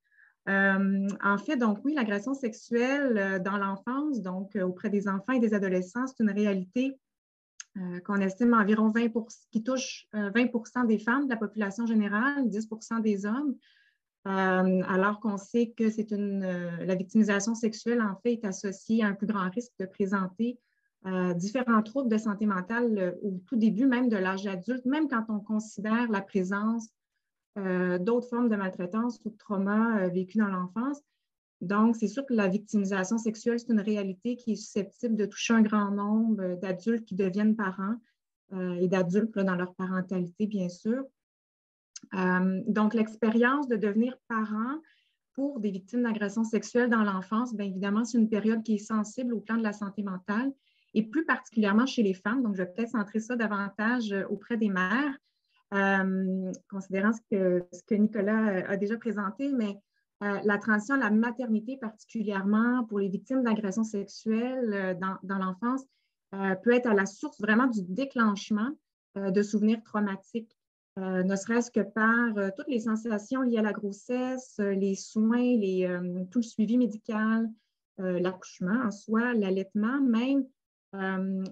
En fait, donc oui, l'agression sexuelle dans l'enfance, donc auprès des enfants et des adolescents, c'est une réalité qu'on estime environ 20%, qui touche 20% des femmes de la population générale, 10% des hommes, alors qu'on sait que la victimisation sexuelle, en fait, est associée à un plus grand risque de présenter différents troubles de santé mentale au tout début même de l'âge adulte, même quand on considère la présence d'autres formes de maltraitance ou de trauma vécus dans l'enfance. Donc, c'est sûr que la victimisation sexuelle, c'est une réalité qui est susceptible de toucher un grand nombre d'adultes qui deviennent parents et d'adultes dans leur parentalité, bien sûr. Donc, l'expérience de devenir parent pour des victimes d'agression sexuelle dans l'enfance, bien évidemment, c'est une période qui est sensible au plan de la santé mentale et plus particulièrement chez les femmes. Donc, je vais peut-être centrer ça davantage auprès des mères, considérant ce que Nicolas a déjà présenté, mais la transition à la maternité, particulièrement pour les victimes d'agression sexuelle dans l'enfance, peut être à la source vraiment du déclenchement de souvenirs traumatiques, ne serait-ce que par toutes les sensations liées à la grossesse, les soins, tout le suivi médical, l'accouchement en soi, l'allaitement même,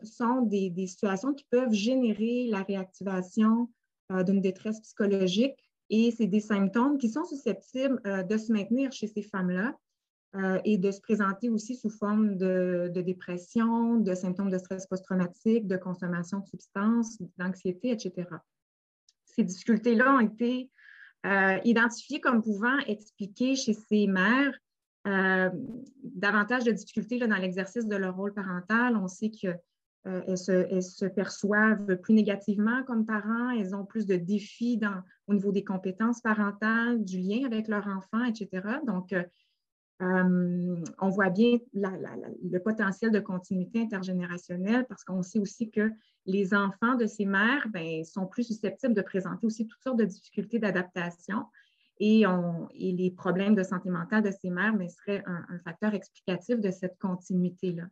sont des situations qui peuvent générer la réactivation d'une détresse psychologique. Et c'est des symptômes qui sont susceptibles de se maintenir chez ces femmes-là et de se présenter aussi sous forme de dépression, de symptômes de stress post-traumatique, de consommation de substances, d'anxiété, etc. Ces difficultés-là ont été identifiées comme pouvant expliquer chez ces mères davantage de difficultés dans l'exercice de leur rôle parental. On sait que elles se perçoivent plus négativement comme parents, elles ont plus de défis au niveau des compétences parentales, du lien avec leur enfant, etc. Donc, on voit bien le potentiel de continuité intergénérationnelle parce qu'on sait aussi que les enfants de ces mères sont plus susceptibles de présenter aussi toutes sortes de difficultés d'adaptation et les problèmes de santé mentale de ces mères seraient un facteur explicatif de cette continuité-là.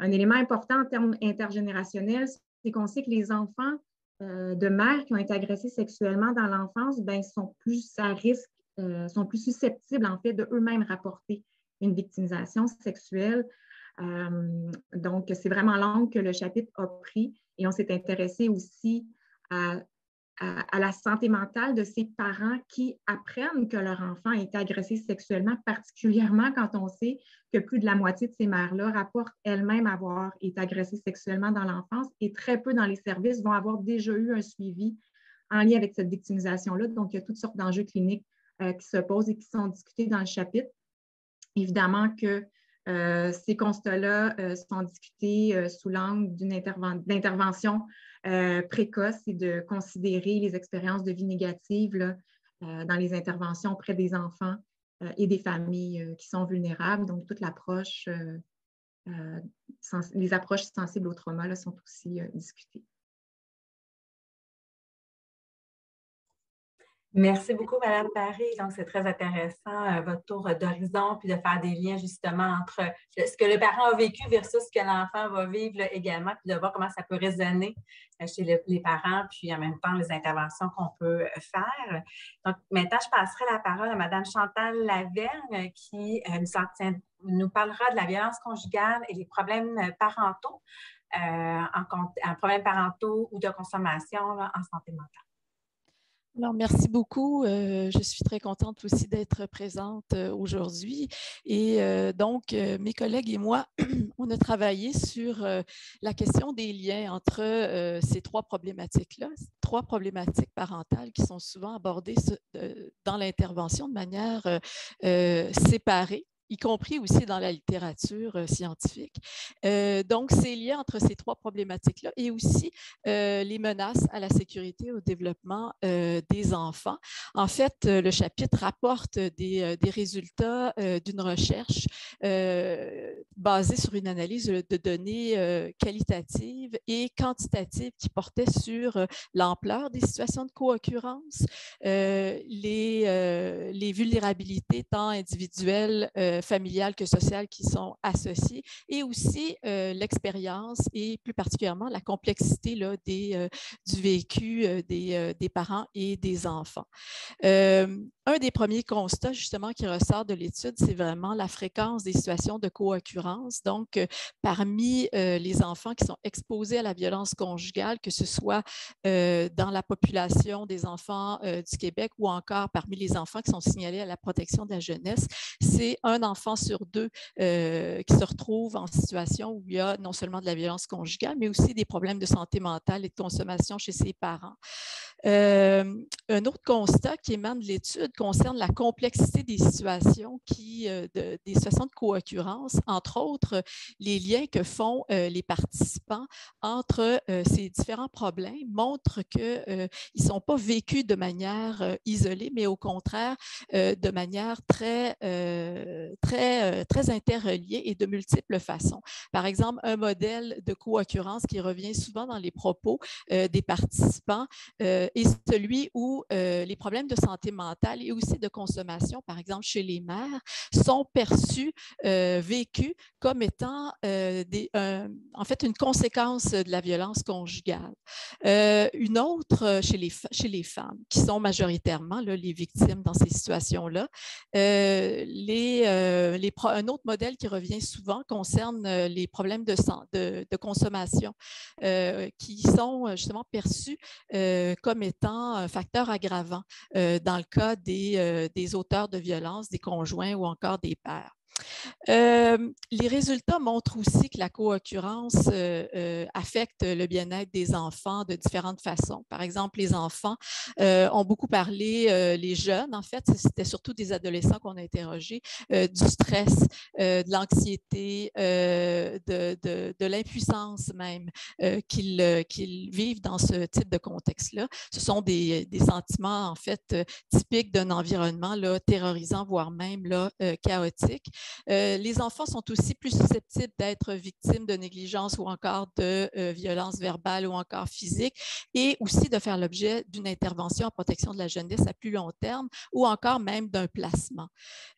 Un élément important en termes intergénérationnels, c'est qu'on sait que les enfants de mères qui ont été agressés sexuellement dans l'enfance sont plus à risque, sont plus susceptibles en fait de eux-mêmes rapporter une victimisation sexuelle. Donc, c'est vraiment l'angle que le chapitre a pris et on s'est intéressé aussi à la santé mentale de ces parents qui apprennent que leur enfant a été agressé sexuellement, particulièrement quand on sait que plus de la moitié de ces mères-là rapportent elles-mêmes avoir été agressées sexuellement dans l'enfance et très peu dans les services vont avoir déjà eu un suivi en lien avec cette victimisation-là. Donc, il y a toutes sortes d'enjeux cliniques qui se posent et qui sont discutés dans le chapitre. Évidemment que ces constats-là sont discutés sous l'angle d'intervention précoce et de considérer les expériences de vie négatives là, dans les interventions auprès des enfants et des familles qui sont vulnérables. Donc, toute l'approche, les approches sensibles au trauma là, sont aussi discutées. Merci beaucoup, Mme Paré. Donc, c'est très intéressant, votre tour d'horizon, puis de faire des liens justement entre ce que le parent a vécu versus ce que l'enfant va vivre là, également, puis de voir comment ça peut résonner chez les parents, puis en même temps, les interventions qu'on peut faire. Donc, maintenant, je passerai la parole à Mme Chantal Lavergne qui nous parlera de la violence conjugale et les problèmes parentaux, problèmes parentaux ou de consommation là, en santé mentale. Alors, merci beaucoup. Je suis très contente aussi d'être présente aujourd'hui. Et donc, mes collègues et moi, on a travaillé sur la question des liens entre ces trois problématiques-là, trois problématiques parentales qui sont souvent abordées dans l'intervention de manière séparée, y compris aussi dans la littérature scientifique. Donc, ces liens entre ces trois problématiques-là et aussi les menaces à la sécurité et au développement des enfants. En fait, le chapitre rapporte des résultats d'une recherche basé sur une analyse de données qualitatives et quantitatives qui portait sur l'ampleur des situations de co-occurrence, les vulnérabilités tant individuelles, familiales que sociales qui sont associées, et aussi l'expérience et plus particulièrement la complexité là, du vécu des parents et des enfants. Un des premiers constats justement qui ressort de l'étude, c'est vraiment la fréquence des situations de co-occurrence. Donc, parmi les enfants qui sont exposés à la violence conjugale, que ce soit dans la population des enfants du Québec ou encore parmi les enfants qui sont signalés à la protection de la jeunesse, c'est un enfant sur deux qui se retrouve en situation où il y a non seulement de la violence conjugale, mais aussi des problèmes de santé mentale et de consommation chez ses parents. Un autre constat qui émane de l'étude concerne la complexité des situations des situations de co-occurrence, entre autres les liens que font les participants entre ces différents problèmes montrent qu'ils ne sont pas vécus de manière isolée, mais au contraire de manière très interreliée et de multiples façons. Par exemple, un modèle de co-occurrence qui revient souvent dans les propos des participants est celui où les problèmes de santé mentale et aussi de consommation, par exemple chez les mères, sont perçus, vécus comme étant en fait une conséquence de la violence conjugale. Une autre chez les femmes, qui sont majoritairement là, les victimes dans ces situations-là. Un autre modèle qui revient souvent concerne les problèmes de consommation qui sont justement perçus comme étant un facteur aggravant dans le cas des auteurs de violences, des conjoints ou encore des pères. Les résultats montrent aussi que la co-occurrence affecte le bien-être des enfants de différentes façons. Par exemple, les enfants ont beaucoup parlé, les jeunes, en fait, c'était surtout des adolescents qu'on a interrogés, du stress, de l'anxiété, de l'impuissance même qu'ils vivent dans ce type de contexte-là. Ce sont des sentiments, en fait, typiques d'un environnement là, terrorisant, voire même là, chaotique. Les enfants sont aussi plus susceptibles d'être victimes de négligence ou encore de violences verbales ou encore physiques, et aussi de faire l'objet d'une intervention en protection de la jeunesse à plus long terme ou encore même d'un placement.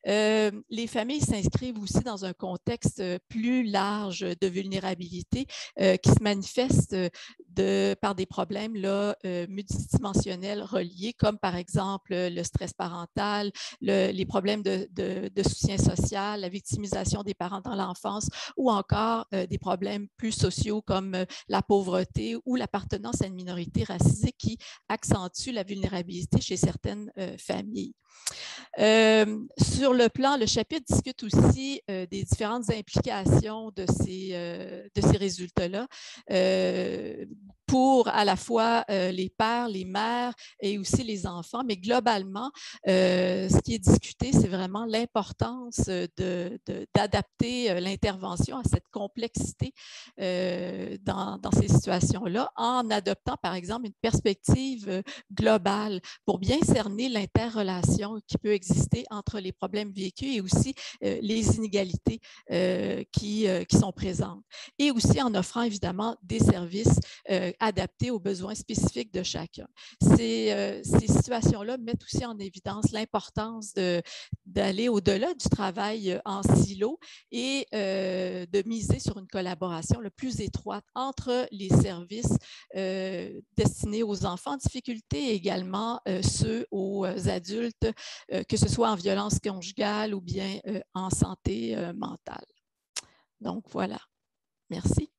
Les familles s'inscrivent aussi dans un contexte plus large de vulnérabilité qui se manifeste par des problèmes là, multidimensionnels reliés, comme par exemple le stress parental, les problèmes de soutien social, la victimisation des parents dans l'enfance ou encore des problèmes plus sociaux comme la pauvreté ou l'appartenance à une minorité racisée qui accentue la vulnérabilité chez certaines familles. Sur le plan, le chapitre discute aussi des différentes implications de ces résultats-là pour à la fois les pères, les mères et aussi les enfants, mais globalement, ce qui est discuté, c'est vraiment l'importance d'adapter l'intervention à cette complexité dans ces situations-là en adoptant, par exemple, une perspective globale pour bien cerner l'interrelation qui peut exister entre les problèmes vécus et aussi les inégalités qui sont présentes. Et aussi en offrant évidemment des services adaptés aux besoins spécifiques de chacun. Ces situations-là mettent aussi en évidence l'importance d'aller au-delà du travail en silo et de miser sur une collaboration le plus étroite entre les services destinés aux enfants en difficulté et également ceux aux adultes, que ce soit en violence conjugale ou bien en santé mentale. Donc, voilà. Merci.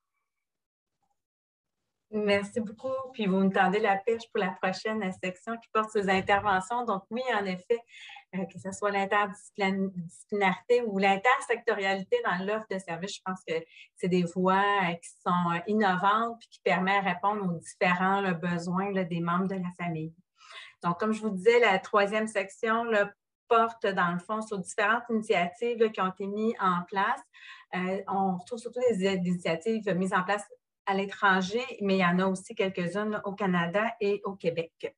Merci beaucoup. Puis vous me tendez la perche pour la prochaine section qui porte sur les interventions. Donc oui, en effet, que ce soit l'interdisciplinarité ou l'intersectorialité dans l'offre de services, je pense que c'est des voies qui sont innovantes et qui permettent de répondre aux différents besoins des membres de la famille. Donc, comme je vous disais, la troisième section porte, dans le fond, sur différentes initiatives qui ont été mises en place. On retrouve surtout des initiatives mises en place à l'étranger, mais il y en a aussi quelques-unes au Canada et au Québec.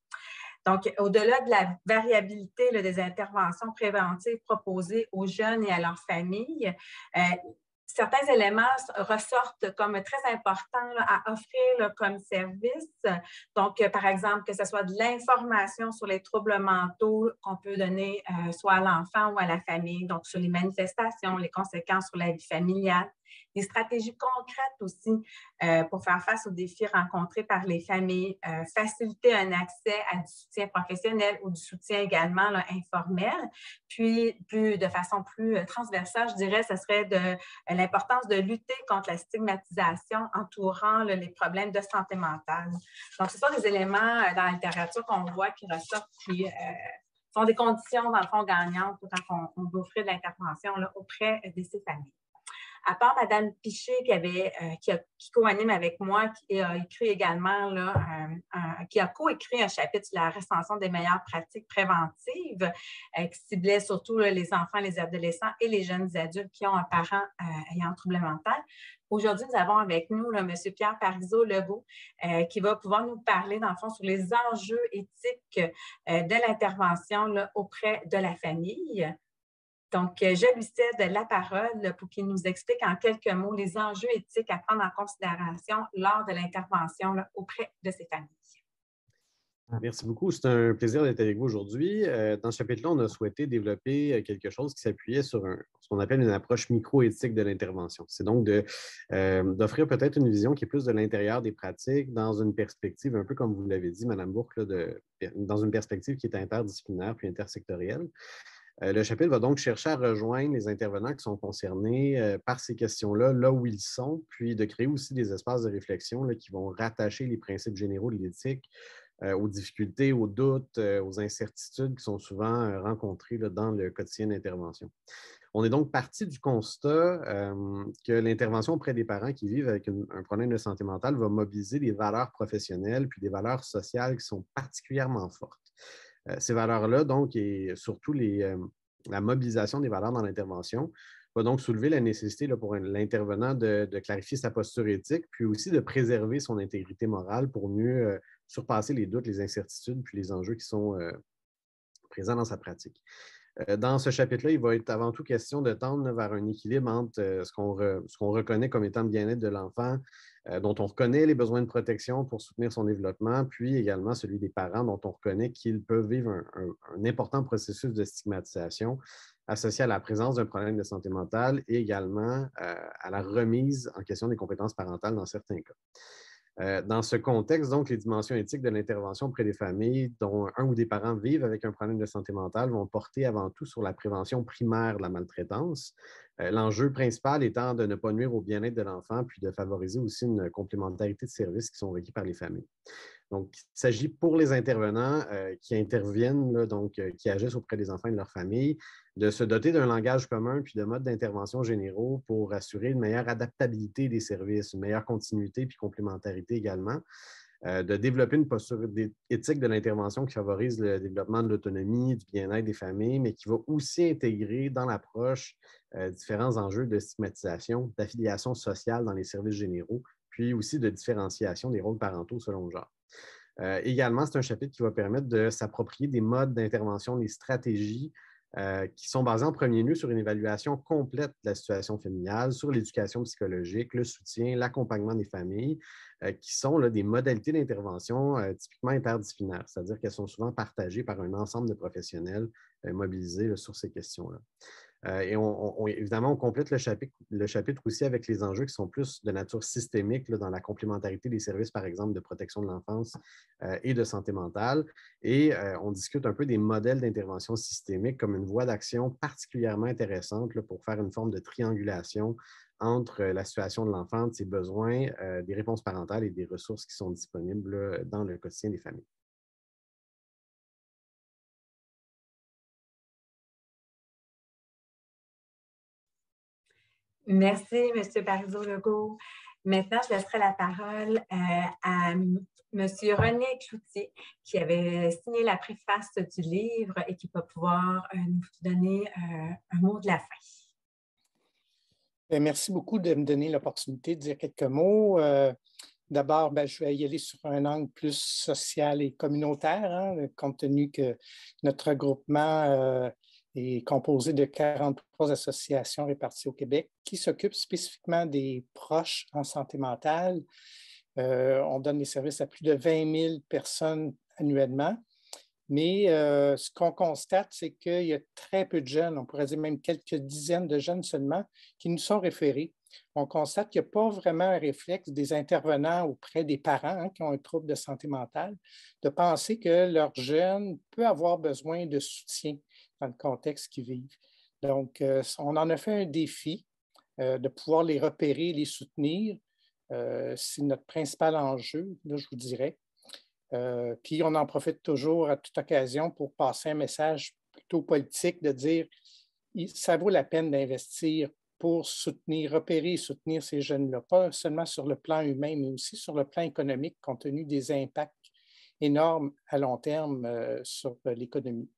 Donc, au-delà de la variabilité des interventions préventives proposées aux jeunes et à leurs familles, certains éléments ressortent comme très importants là, à offrir là, comme service. Donc, par exemple, que ce soit de l'information sur les troubles mentaux qu'on peut donner soit à l'enfant ou à la famille, donc sur les manifestations, les conséquences sur la vie familiale, des stratégies concrètes aussi pour faire face aux défis rencontrés par les familles, faciliter un accès à du soutien professionnel ou du soutien également là, informel. Puis, de façon plus transversale, je dirais, ce serait de l'importance de lutter contre la stigmatisation entourant là, les problèmes de santé mentale. Donc, ce sont des éléments dans la littérature qu'on voit qui ressortent, qui sont des conditions, dans le fond, gagnantes quand on veut offrir de l'intervention là, auprès de ces familles. À part Mme Piché qui co-anime avec moi, qui a écrit également, là, qui a co-écrit un chapitre sur la recension des meilleures pratiques préventives qui ciblait surtout là, les enfants, les adolescents et les jeunes adultes qui ont un parent ayant un trouble mental. Aujourd'hui, nous avons avec nous là, M. Pierre Parizeau-Legault qui va pouvoir nous parler, dans le fond, sur les enjeux éthiques de l'intervention là, auprès de la famille. Donc, je lui cède la parole pour qu'il nous explique en quelques mots les enjeux éthiques à prendre en considération lors de l'intervention auprès de ces familles. Merci beaucoup. C'est un plaisir d'être avec vous aujourd'hui. Dans ce chapitre-là, on a souhaité développer quelque chose qui s'appuyait sur ce qu'on appelle une approche micro-éthique de l'intervention. C'est donc d'offrir peut-être une vision qui est plus de l'intérieur des pratiques dans une perspective, un peu comme vous l'avez dit, Mme Bourque, dans une perspective qui est interdisciplinaire puis intersectorielle. Le chapitre va donc chercher à rejoindre les intervenants qui sont concernés par ces questions-là, là où ils sont, puis de créer aussi des espaces de réflexion là, qui vont rattacher les principes généraux de l'éthique aux difficultés, aux doutes, aux incertitudes qui sont souvent rencontrées là, dans le quotidien d'intervention. On est donc parti du constat que l'intervention auprès des parents qui vivent avec un problème de santé mentale va mobiliser des valeurs professionnelles puis des valeurs sociales qui sont particulièrement fortes. Ces valeurs-là, donc, et surtout la mobilisation des valeurs dans l'intervention, va donc soulever la nécessité là, pour l'intervenant de clarifier sa posture éthique, puis aussi de préserver son intégrité morale pour mieux surpasser les doutes, les incertitudes, puis les enjeux qui sont présents dans sa pratique. Dans ce chapitre-là, il va être avant tout question de tendre vers un équilibre entre ce qu'on reconnaît comme étant le bien-être de l'enfant, dont on reconnaît les besoins de protection pour soutenir son développement, puis également celui des parents dont on reconnaît qu'ils peuvent vivre un important processus de stigmatisation associé à la présence d'un problème de santé mentale et également à la remise en question des compétences parentales dans certains cas. Dans ce contexte, donc, les dimensions éthiques de l'intervention auprès des familles dont un ou des parents vivent avec un problème de santé mentale vont porter avant tout sur la prévention primaire de la maltraitance. L'enjeu principal étant de ne pas nuire au bien-être de l'enfant puis de favoriser aussi une complémentarité de services qui sont requis par les familles. Donc, il s'agit pour les intervenants qui interviennent, là, donc, qui agissent auprès des enfants et de leurs familles, de se doter d'un langage commun puis de modes d'intervention généraux pour assurer une meilleure adaptabilité des services, une meilleure continuité puis complémentarité également, de développer une posture éthique de l'intervention qui favorise le développement de l'autonomie, du bien-être des familles, mais qui va aussi intégrer dans l'approche différents enjeux de stigmatisation, d'affiliation sociale dans les services généraux, puis aussi de différenciation des rôles parentaux selon le genre. Également, c'est un chapitre qui va permettre de s'approprier des modes d'intervention, des stratégies qui sont basées en premier lieu sur une évaluation complète de la situation familiale, sur l'éducation psychologique, le soutien, l'accompagnement des familles, qui sont là, des modalités d'intervention typiquement interdisciplinaires, c'est-à-dire qu'elles sont souvent partagées par un ensemble de professionnels mobilisés là, sur ces questions-là. Et évidemment, on complète le chapitre aussi avec les enjeux qui sont plus de nature systémique là, dans la complémentarité des services, par exemple, de protection de l'enfance et de santé mentale. Et on discute un peu des modèles d'intervention systémique comme une voie d'action particulièrement intéressante là, pour faire une forme de triangulation entre la situation de l'enfant, de ses besoins, des réponses parentales et des ressources qui sont disponibles là, dans le quotidien des familles. Merci, M. Parizeau-Legault. Maintenant, je laisserai la parole à M. René Cloutier, qui avait signé la préface du livre et qui va pouvoir nous donner un mot de la fin. Merci beaucoup de me donner l'opportunité de dire quelques mots. D'abord, je vais y aller sur un angle plus social et communautaire, hein, compte tenu que notre regroupement est composé de 43 associations réparties au Québec qui s'occupent spécifiquement des proches en santé mentale. On donne des services à plus de 20 000 personnes annuellement. Mais ce qu'on constate, c'est qu'il y a très peu de jeunes, on pourrait dire même quelques dizaines de jeunes seulement, qui nous sont référés. On constate qu'il n'y a pas vraiment un réflexe des intervenants auprès des parents qui ont un trouble de santé mentale de penser que leur jeune peut avoir besoin de soutien dans le contexte qu'ils vivent. Donc, on en a fait un défi de pouvoir les repérer, les soutenir. C'est notre principal enjeu, là, je vous dirais. Puis on en profite toujours à toute occasion pour passer un message plutôt politique de dire ça vaut la peine d'investir pour soutenir, repérer et soutenir ces jeunes-là, pas seulement sur le plan humain, mais aussi sur le plan économique, compte tenu des impacts énormes à long terme sur l'économie.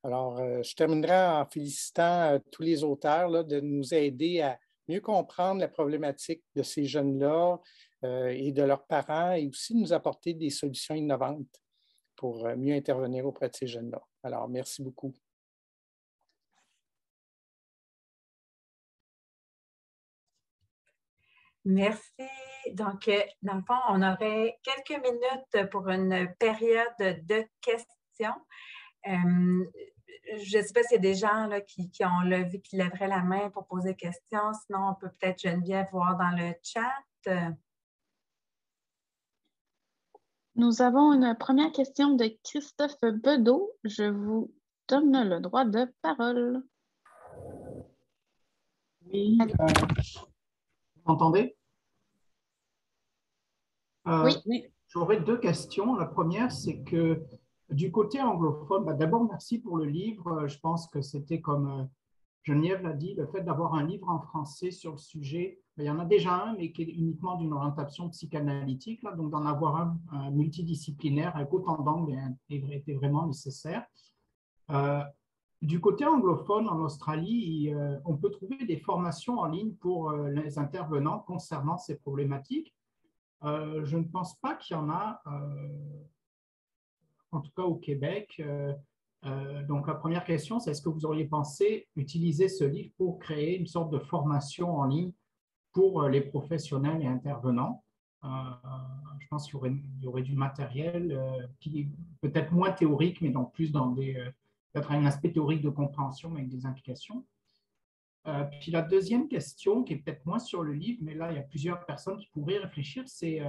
Alors, je terminerai en félicitant tous les auteurs là, de nous aider à mieux comprendre la problématique de ces jeunes-là et de leurs parents et aussi de nous apporter des solutions innovantes pour mieux intervenir auprès de ces jeunes-là. Alors, merci beaucoup. Merci. Donc, dans le fond, on aurait quelques minutes pour une période de questions. Je ne sais pas s'il y a des gens là, qui ont levé, qui lèveraient la main pour poser des questions. Sinon, on peut peut-être, Geneviève, voir dans le chat. Nous avons une première question de Christophe Bedeau. Je vous donne le droit de parole. Oui. Vous m'entendez? Oui. J'aurais deux questions. La première, c'est que du côté anglophone, d'abord, merci pour le livre. Je pense que c'était comme Geneviève l'a dit, le fait d'avoir un livre en français sur le sujet. Il y en a déjà un, mais qui est uniquement d'une orientation psychanalytique. Là, donc, d'en avoir un multidisciplinaire avec autant d'angles était vraiment nécessaire. Du côté anglophone, en Australie, on peut trouver des formations en ligne pour les intervenants concernant ces problématiques. Je ne pense pas qu'il y en a, en tout cas au Québec. Donc, la première question, c'est est-ce que vous auriez pensé utiliser ce livre pour créer une sorte de formation en ligne pour les professionnels et intervenants? Je pense qu'il y aurait du matériel qui est peut-être moins théorique, mais donc plus dans peut-être un aspect théorique de compréhension avec des implications. Puis la deuxième question, qui est peut-être moins sur le livre, mais là, il y a plusieurs personnes qui pourraient réfléchir, c'est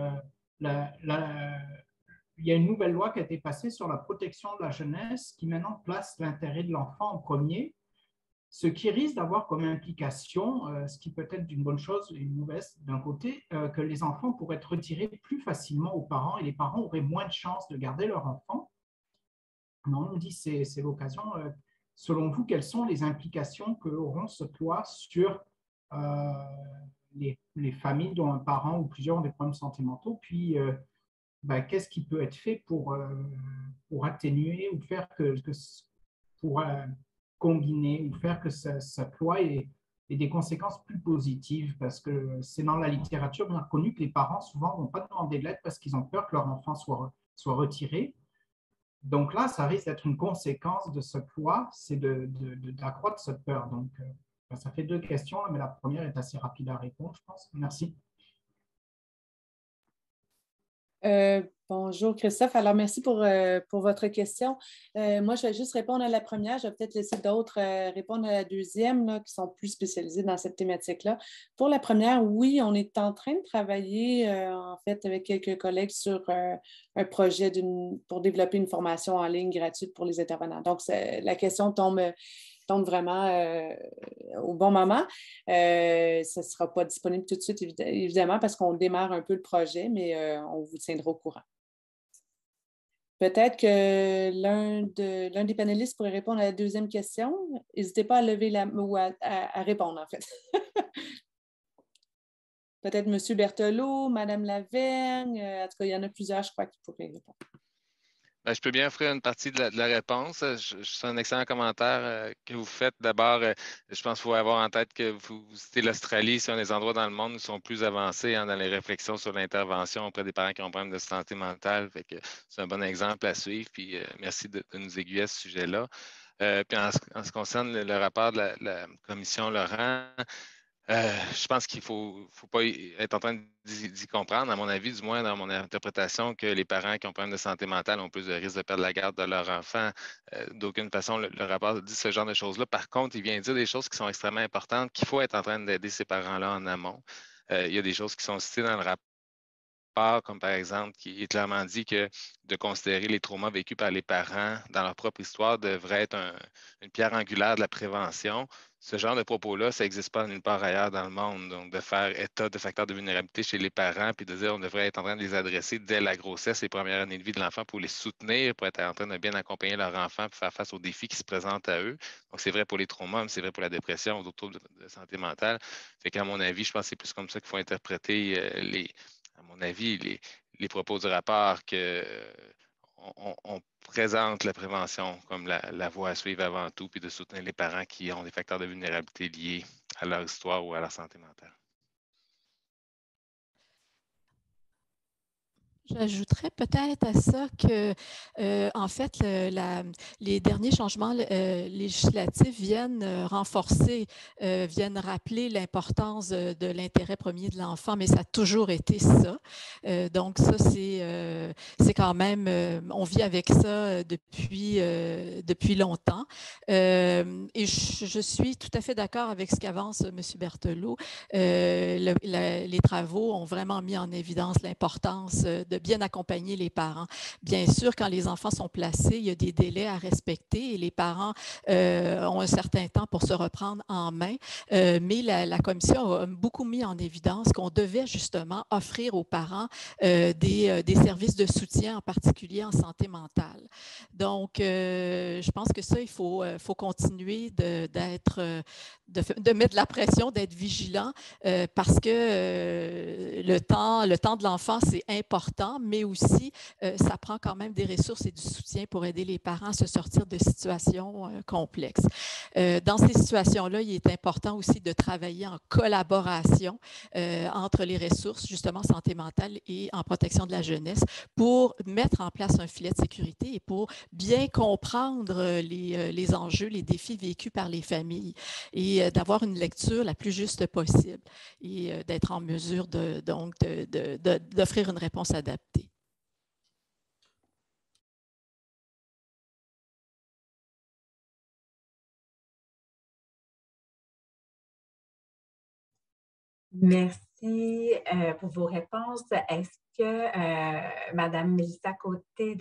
il y a une nouvelle loi qui a été passée sur la protection de la jeunesse qui maintenant place l'intérêt de l'enfant en premier, ce qui risque d'avoir comme implication, ce qui peut être une bonne chose et une mauvaise d'un côté, que les enfants pourraient être retirés plus facilement aux parents et les parents auraient moins de chances de garder leur enfant. Non, on dit c'est l'occasion. Selon vous, quelles sont les implications que auront cette loi sur les familles dont un parent ou plusieurs ont des problèmes de santé mentaux? Puis, qu'est-ce qui peut être fait pour atténuer ou faire pour combiner ou faire que cette loi ait des conséquences plus positives? Parce que c'est dans la littérature bien connu que les parents souvent ne vont pas demander de l'aide parce qu'ils ont peur que leur enfant soit retiré. Donc là, ça risque d'être une conséquence de cette loi, c'est d'accroître cette peur. Donc, ça fait deux questions, mais la première est assez rapide à répondre, je pense. Merci. Bonjour Christophe, alors merci pour votre question. Moi, je vais juste répondre à la première, je vais peut-être laisser d'autres répondre à la deuxième, là, qui sont plus spécialisés dans cette thématique-là. Pour la première, oui, on est en train de travailler en fait avec quelques collègues sur un projet pour développer une formation en ligne gratuite pour les intervenants. Donc, la question tombe vraiment au bon moment. Ça ne sera pas disponible tout de suite, évidemment, parce qu'on démarre un peu le projet, mais on vous tiendra au courant. Peut-être que l'un des panélistes pourrait répondre à la deuxième question. N'hésitez pas à lever la main ou à répondre, en fait. Peut-être M. Berthelot, Mme Lavergne. En tout cas, il y en a plusieurs, je crois, qui pourraient répondre. Ben, je peux bien offrir une partie de la réponse. C'est un excellent commentaire que vous faites. D'abord, je pense qu'il faut avoir en tête que vous citez l'Australie, c'est un des endroits dans le monde où ils sont plus avancés dans les réflexions sur l'intervention auprès des parents qui ont un problème de santé mentale. Fait que c'est un bon exemple à suivre. Puis merci de nous aiguiller à ce sujet-là. Puis en ce qui concerne le rapport de la commission Laurent, je pense qu'il ne faut pas être en train d'y comprendre, à mon avis, du moins dans mon interprétation, que les parents qui ont un problème de santé mentale ont plus de risques de perdre la garde de leur enfant. D'aucune façon, le rapport dit ce genre de choses-là. Par contre, il vient dire des choses qui sont extrêmement importantes, qu'il faut être en train d'aider ces parents-là en amont. Il y a des choses qui sont citées dans le rapport, comme par exemple, qui est clairement dit que de considérer les traumas vécus par les parents dans leur propre histoire devrait être une pierre angulaire de la prévention. Ce genre de propos-là, ça n'existe pas nulle part ailleurs dans le monde. Donc, de faire état de facteurs de vulnérabilité chez les parents, puis de dire qu'on devrait être en train de les adresser dès la grossesse et premières années de vie de l'enfant pour les soutenir, pour être en train de bien accompagner leur enfant, pour faire face aux défis qui se présentent à eux. Donc, c'est vrai pour les traumas, mais c'est vrai pour la dépression, d'autres troubles de santé mentale. Fait qu'à mon avis, je pense que c'est plus comme ça qu'il faut interpréter à mon avis, les propos du rapport que on présente la prévention comme la voie à suivre avant tout, puis de soutenir les parents qui ont des facteurs de vulnérabilité liés à leur histoire ou à leur santé mentale. J'ajouterais peut-être à ça que, en fait, les derniers changements législatifs viennent renforcer, viennent rappeler l'importance de l'intérêt premier de l'enfant, mais ça a toujours été ça. Donc, ça, c'est quand même, on vit avec ça depuis longtemps. Et je suis tout à fait d'accord avec ce qu'avance M. Berthelot. Les travaux ont vraiment mis en évidence l'importance de bien accompagner les parents. Bien sûr, quand les enfants sont placés, il y a des délais à respecter et les parents ont un certain temps pour se reprendre en main, mais la commission a beaucoup mis en évidence qu'on devait justement offrir aux parents des services de soutien, en particulier en santé mentale. Donc, je pense que ça, il faut continuer de mettre de la pression, d'être vigilant parce que le temps de l'enfant, c'est important, mais aussi, ça prend quand même des ressources et du soutien pour aider les parents à se sortir de situations complexes. Dans ces situations-là, il est important aussi de travailler en collaboration entre les ressources, justement, santé mentale et en protection de la jeunesse, pour mettre en place un filet de sécurité et pour bien comprendre les enjeux, les défis vécus par les familles et d'avoir une lecture la plus juste possible et d'être en mesure d'offrir une réponse adaptée. Merci pour vos réponses. Est-ce que, Mme Mélissa Côté,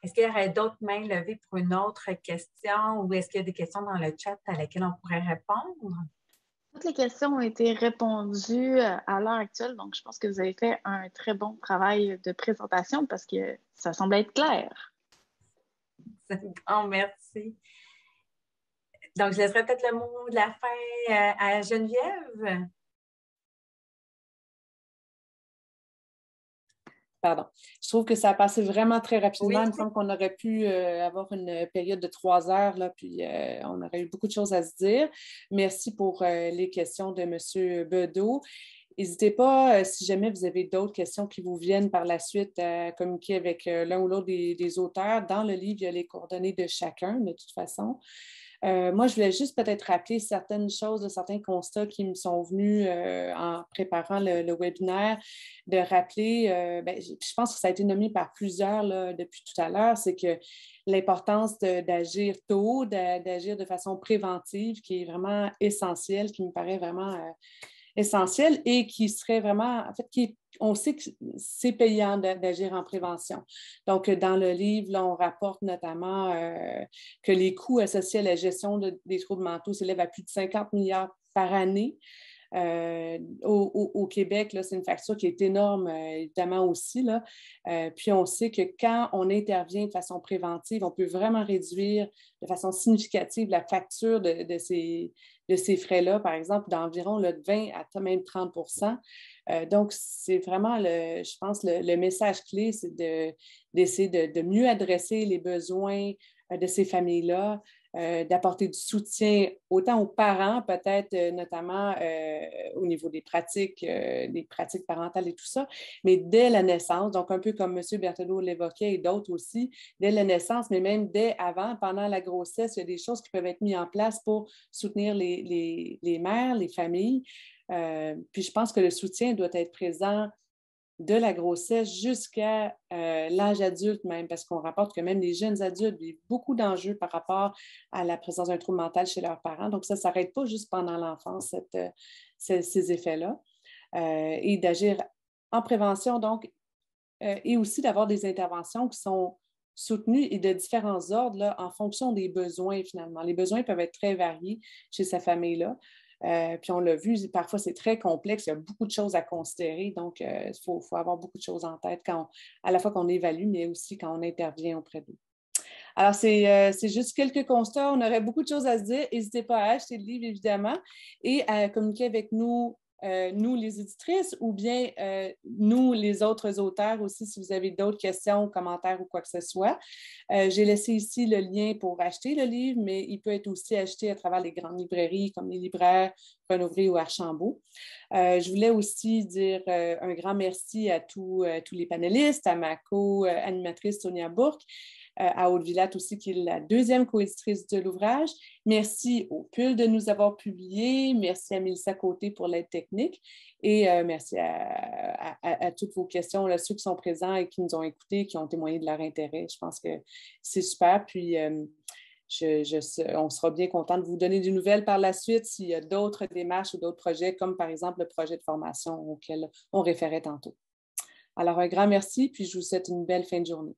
est-ce qu'il y aurait d'autres mains levées pour une autre question ou est-ce qu'il y a des questions dans le chat à laquelle on pourrait répondre? Toutes les questions ont été répondues à l'heure actuelle, donc je pense que vous avez fait un très bon travail de présentation parce que ça semble être clair. C'est un grand merci. Donc, je laisserai peut-être le mot de la fin à Geneviève. Pardon. Je trouve que ça a passé vraiment très rapidement. Oui. Il me semble qu'on aurait pu avoir une période de 3 heures, là, puis on aurait eu beaucoup de choses à se dire. Merci pour les questions de M. Bedeau. N'hésitez pas, si jamais vous avez d'autres questions qui vous viennent par la suite, à communiquer avec l'un ou l'autre des auteurs. Dans le livre, il y a les coordonnées de chacun, de toute façon. Moi, je voulais juste peut-être rappeler certaines choses, certains constats qui me sont venus en préparant le webinaire, de rappeler, je pense que ça a été nommé par plusieurs là, depuis tout à l'heure, c'est que l'importance d'agir tôt, d'agir de façon préventive, qui est vraiment essentielle, qui me paraît vraiment essentiel et qui serait vraiment, en fait, on sait que c'est payant d'agir en prévention. Donc, dans le livre, là, on rapporte notamment que les coûts associés à la gestion des troubles mentaux s'élèvent à plus de 50 milliards par année. Au Québec, c'est une facture qui est énorme, évidemment aussi. Là. Puis on sait que quand on intervient de façon préventive, on peut vraiment réduire de façon significative la facture de ces frais-là, par exemple, d'environ 20 à même 30 %. Donc, c'est vraiment, je pense, le message clé, c'est d'essayer de mieux adresser les besoins de ces familles-là, d'apporter du soutien autant aux parents, peut-être notamment au niveau des pratiques parentales et tout ça, mais dès la naissance, donc un peu comme M. Berthelot l'évoquait et d'autres aussi, dès la naissance, mais même dès avant, pendant la grossesse, il y a des choses qui peuvent être mises en place pour soutenir les mères, les familles. Puis je pense que le soutien doit être présent de la grossesse jusqu'à l'âge adulte même, parce qu'on rapporte que même les jeunes adultes vivent beaucoup d'enjeux par rapport à la présence d'un trouble mental chez leurs parents. Donc, ça ne s'arrête pas juste pendant l'enfance, ces effets-là. Et d'agir en prévention, donc, et aussi d'avoir des interventions qui sont soutenues et de différents ordres là, en fonction des besoins, finalement. Les besoins peuvent être très variés chez sa famille-là. Puis on l'a vu, parfois c'est très complexe, il y a beaucoup de choses à considérer, donc il faut avoir beaucoup de choses en tête à la fois qu'on évalue, mais aussi quand on intervient auprès d'eux. Alors, c'est juste quelques constats, on aurait beaucoup de choses à se dire, n'hésitez pas à acheter le livre évidemment et à communiquer avec nous, nous les éditrices, ou bien nous les autres auteurs aussi, si vous avez d'autres questions, commentaires ou quoi que ce soit. J'ai laissé ici le lien pour acheter le livre, mais il peut être aussi acheté à travers les grandes librairies comme les libraires Renaud-Bré ou Archambault. Je voulais aussi dire un grand merci à tous les panélistes, à ma co-animatrice Sonia Bourque, à Aude Villate aussi, qui est la deuxième coéditrice de l'ouvrage. Merci au PUL de nous avoir publié. Merci à Mélissa Côté pour l'aide technique. Et merci à toutes vos questions, là, ceux qui sont présents et qui nous ont écoutés, qui ont témoigné de leur intérêt. Je pense que c'est super. Puis, on sera bien content de vous donner des nouvelles par la suite s'il y a d'autres démarches ou d'autres projets, comme par exemple le projet de formation auquel on référait tantôt. Alors, un grand merci, puis je vous souhaite une belle fin de journée.